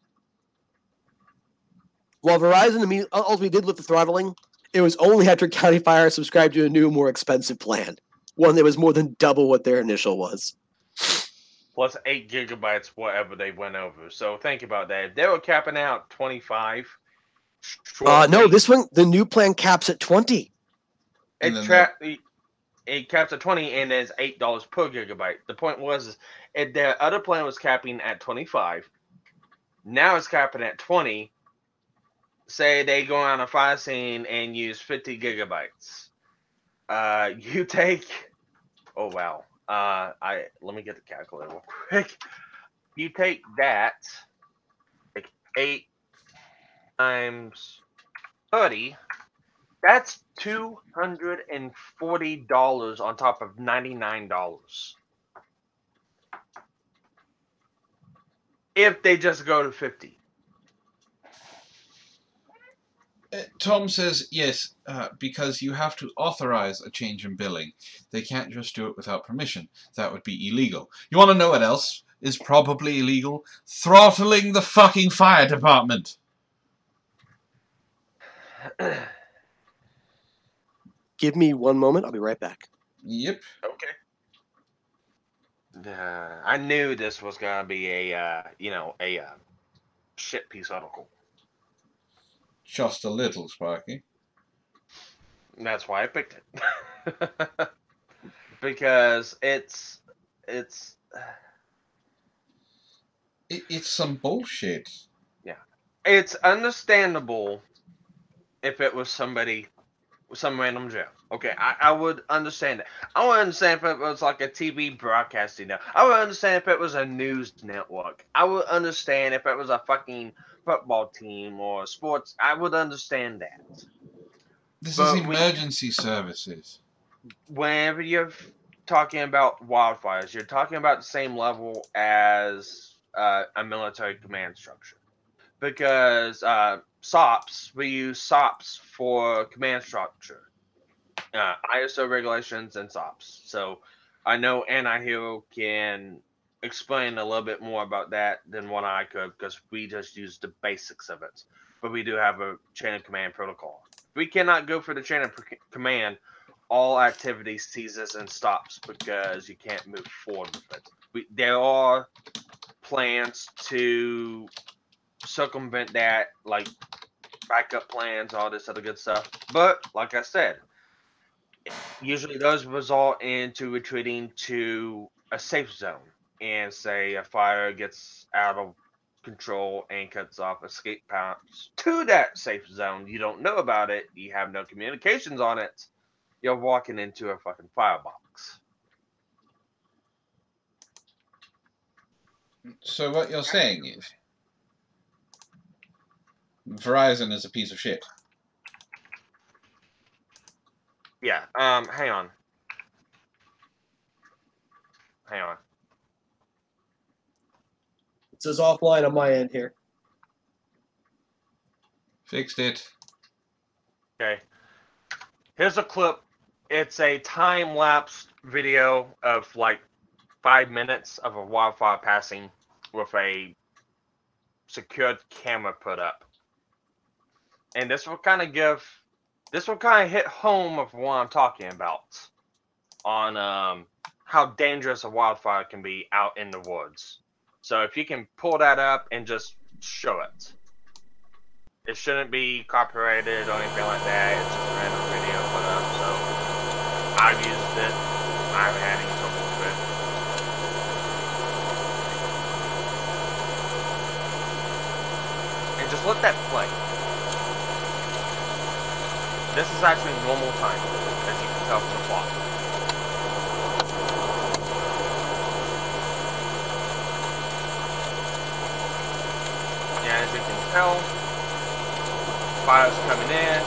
While Verizon ultimately did lift the throttling, it was only after County Fire subscribed to a new, more expensive plan, one that was more than double what their initial was. Plus 8 gigabytes, whatever they went over. So think about that. If they were capping out 25. No, this one, the new plan caps at 20. It caps at 20 and is $8 per gigabyte. The point was, their other plan was capping at 25. Now it's capping at 20. Say they go on a fire scene and use 50 gigabytes. You take. Oh wow. Let me get the calculator real quick. You take that, like 8 times 30. That's $240 on top of $99. If they just go to 50. Tom says, yes, because you have to authorize a change in billing. They can't just do it without permission. That would be illegal. You want to know what else is probably illegal? Throttling the fucking fire department. Give me one moment. I'll be right back. Yep. Okay. I knew this was gonna be a shit piece article. Just a little, Sparky. That's why I picked it. Because it's some bullshit. Yeah. It's understandable if it was somebody some random jail. Okay, I would understand that. I would understand if it was like a TV broadcasting network. I would understand if it was a news network. I would understand if it was a fucking football team or sports. I would understand that. This But is emergency services. Whenever you're talking about wildfires, you're talking about the same level as a military command structure. Because SOPs, we use SOPs for command structure. ISO regulations and SOPs. So I know AntiHero can explain a little bit more about that than what I could because we just use the basics of it. But we do have a chain of command protocol. We cannot go for the chain of command. All activity ceases and stops because you can't move forward with it. There are plans to circumvent that, like backup plans, all this other good stuff. But like I said, usually those result into retreating to a safe zone. And say a fire gets out of control and cuts off escape paths to that safe zone. You don't know about it. You have no communications on it. You're walking into a fucking firebox. So what you're saying is Verizon is a piece of shit. Yeah. Hang on. It says offline on my end here. Fixed it. Okay. Here's a clip. It's a time-lapse video of like 5 minutes of a wildfire passing with a secured camera put up. And this will kind of hit home of what I'm talking about on how dangerous a wildfire can be out in the woods. So if you can pull that up and just show it. It shouldn't be copyrighted or anything like that. It's just a random video put up. So I've used it. I haven't had any trouble with it. And just let that play. This is actually normal time, as you can tell from the clock. Yeah, as you can tell, fires coming in,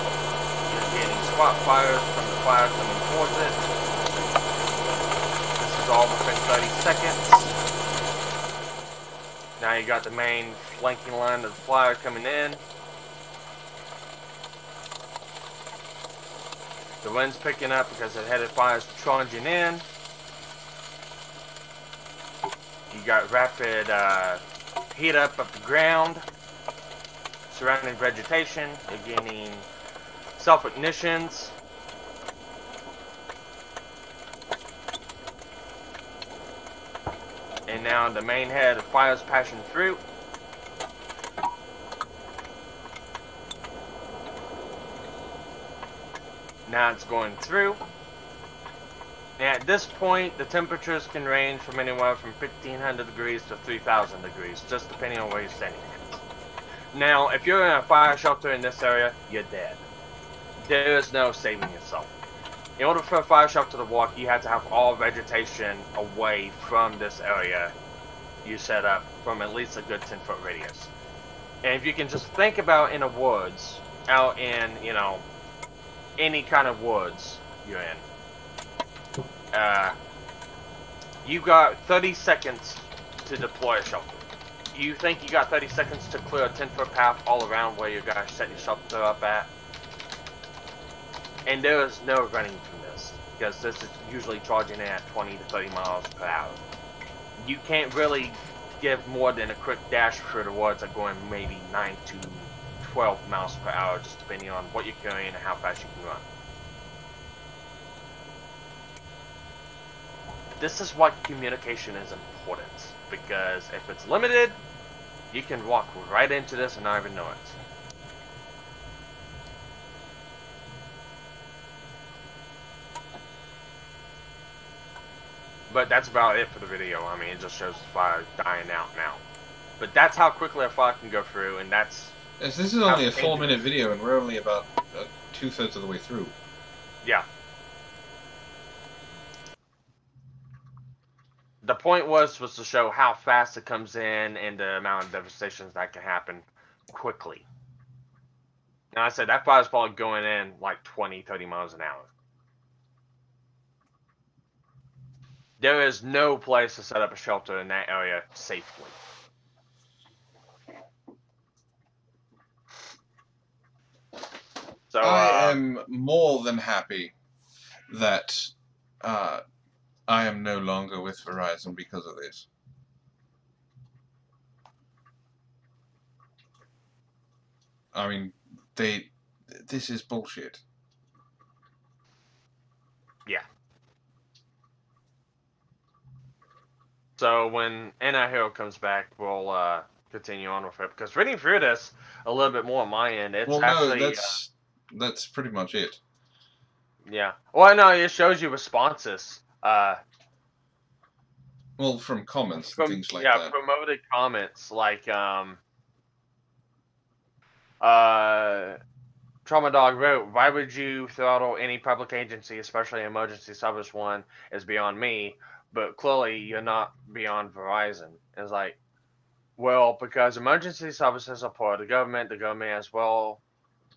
you're getting spot fires from the fire coming towards it. This is all within 30 seconds. Now you got the main flanking line of the fire coming in. The wind's picking up because the headed fire's charging in. You got rapid heat up of the ground. Surrounding vegetation, you're getting self-ignitions. And now the main head of fire is passing through. Now it's going through. And at this point, the temperatures can range from anywhere from 1500 degrees to 3000 degrees, just depending on where you're standing at. Now, if you're in a fire shelter in this area, you're dead. There is no saving yourself. In order for a fire shelter to work, you have to have all vegetation away from this area you set up from at least a good 10-foot radius. And if you can just think about in the woods, out in, you know, any kind of woods you're in, you got 30 seconds to deploy a shelter. You think you got 30 seconds to clear a 10-foot path all around where you're going to set your shelter up at? And there is no running from this, because this is usually charging in at 20 to 30 miles per hour. You can't really give more than a quick dash through the woods at going maybe 9 to 12 miles per hour, just depending on what you're carrying and how fast you can run. This is why communication is important, because if it's limited, you can walk right into this and not even know it. But that's about it for the video. I mean, it just shows the fire dying out now. But that's how quickly a fire can go through, and that's... Yes, this is only a 4-minute video, and we're only about 2/3 of the way through. Yeah. The point was to show how fast it comes in and the amount of devastations that can happen quickly. And I said that fire's probably going in like 20, 30 miles an hour. There is no place to set up a shelter in that area safely. So I am more than happy that I am no longer with Verizon because of this. I mean, this is bullshit. yeah. So when AntiHero comes back, we'll continue on with it, because reading through this a little bit more on my end, it's Well, actually no, that's pretty much it. yeah. Well, no, it shows you responses. Well, from comments and From things like that. promoted comments like Trauma Dog wrote, "Why would you throttle any public agency, especially emergency service one, is beyond me, but clearly you're not beyond Verizon." It's like, well, because emergency services are part of the government as well,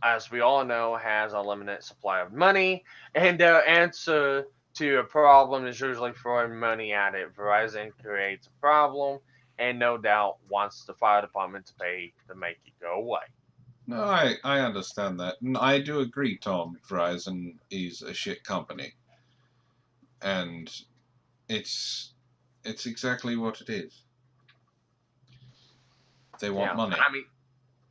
as we all know, has a limited supply of money, and their answer to a problem is usually throwing money at it. Verizon creates a problem, and no doubt wants the fire department to pay to make it go away. No, I understand that. And I do agree, Tom. Verizon is a shit company. And it's exactly what it is. They want money. I mean,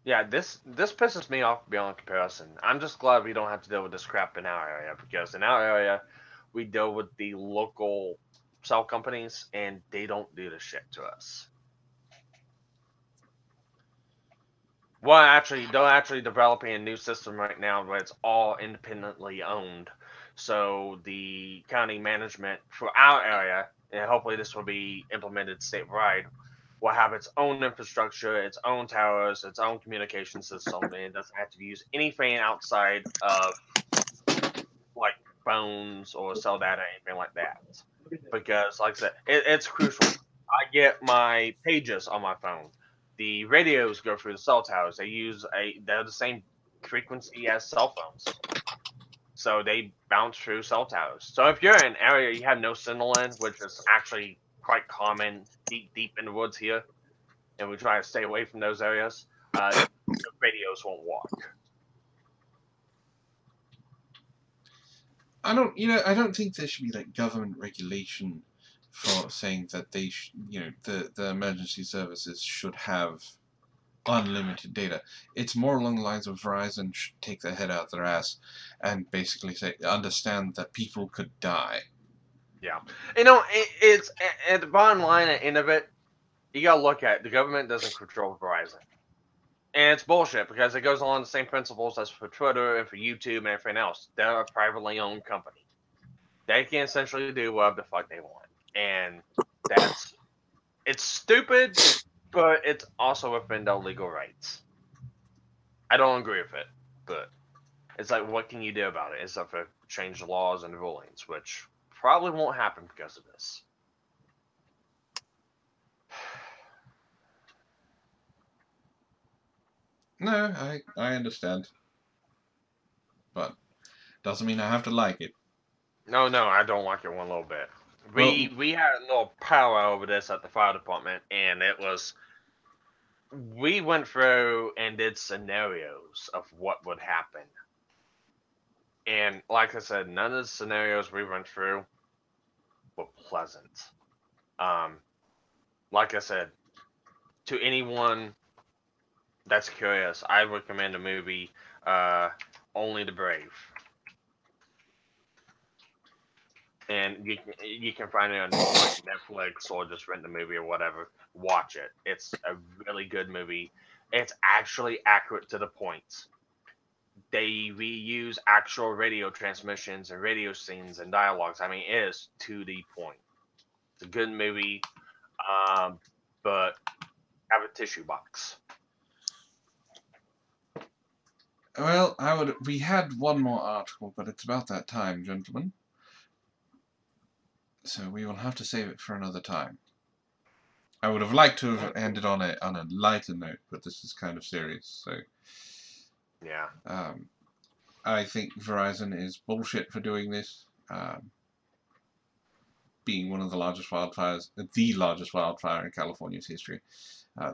yeah, this pisses me off beyond comparison. I'm just glad we don't have to deal with this crap in our area, because in our area, we deal with the local cell companies, and they don't do this shit to us. Well, actually, they're actually developing a new system right now where it's all independently owned. So the county management for our area, and hopefully this will be implemented statewide, will have its own infrastructure, its own towers, its own communication system, and it doesn't have to use anything outside of like phones or cell data, anything like that. Because, like I said, it's crucial. I get my pages on my phone. The radios go through the cell towers. They're the same frequency as cell phones, so they bounce through cell towers. So if you're in an area you have no signal in, which is actually quite common deep in the woods here, and we try to stay away from those areas, the radios won't work. I don't think there should be like government regulation for saying that they the emergency services should have unlimited data. It's more along the lines of Verizon should take their head out their ass and basically understand that people could die. Yeah, it's at the bottom line at the end of it. You gotta look at it. The government doesn't control Verizon, and it's bullshit because it goes along the same principles as for Twitter and for YouTube and everything else. They're a privately owned company. They can essentially do whatever the fuck they want, and it's stupid, but it's also within their legal rights. I don't agree with it, but it's like, what can you do about it? Except for change the laws and the rulings, which probably won't happen because of this. No, I understand, but doesn't mean I have to like it. No, I don't like it one little bit. We had a little power over this at the fire department, and it was, we went through and did scenarios of what would happen. And like I said, none of the scenarios we went through were pleasant. Like I said, to anyone that's curious, I recommend a movie, Only the Brave. And you can find it on Netflix or just rent the movie or whatever. Watch it. It's a really good movie. It's actually accurate to the point. They reuse actual radio transmissions and radio scenes and dialogues. I mean, it is to the point. It's a good movie, but have a tissue box. Well, we had one more article, but it's about that time, gentlemen. So we will have to save it for another time. I would have liked to have ended on a lighter note, but this is kind of serious. So Yeah. I think Verizon is bullshit for doing this. Being one of the largest wildfires, the largest wildfire in California's history,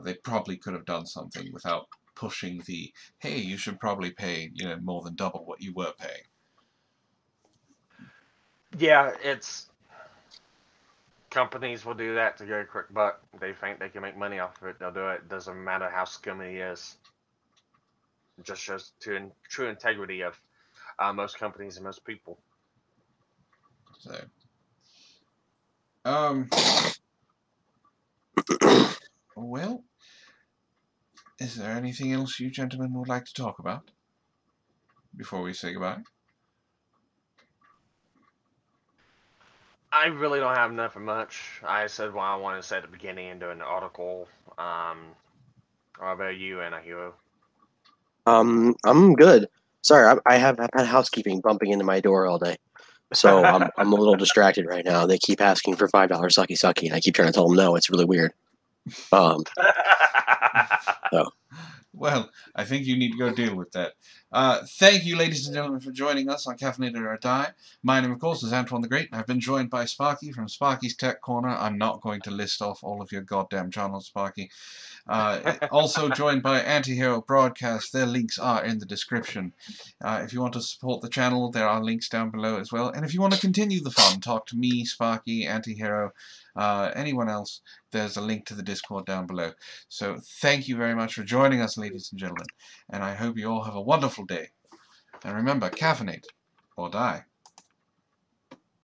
they probably could have done something without pushing the, hey, you should probably pay, more than double what you were paying. Yeah, it's companies will do that to get a quick buck. They think they can make money off of it. They'll do it. Doesn't matter how scummy it is. It just shows true integrity of most companies and most people. So, well, is there anything else you gentlemen would like to talk about before we say goodbye? I really don't have nothing much. I said what I wanted to say at the beginning and do an article. How about you, AntiHero? I'm good. Sorry, I have had housekeeping bumping into my door all day, so I'm a little distracted right now. They keep asking for $5 sucky sucky, and I keep trying to tell them no. It's really weird. So. Well, I think you need to go deal with that. Thank you, ladies and gentlemen, for joining us on Caffeinated or Die. My name, of course, is Antoine the Great, and I've been joined by Sparky from Sparky's Tech Corner. I'm not going to list off all of your goddamn channels, Sparky. Also joined by AntiHero Broadcast. Their links are in the description. If you want to support the channel, there are links down below as well. And if you want to continue the fun, talk to me, Sparky, AntiHero, anyone else, there's a link to the Discord down below. So thank you very much for joining us, ladies and gentlemen. And I hope you all have a wonderful day. And remember, caffeinate or die.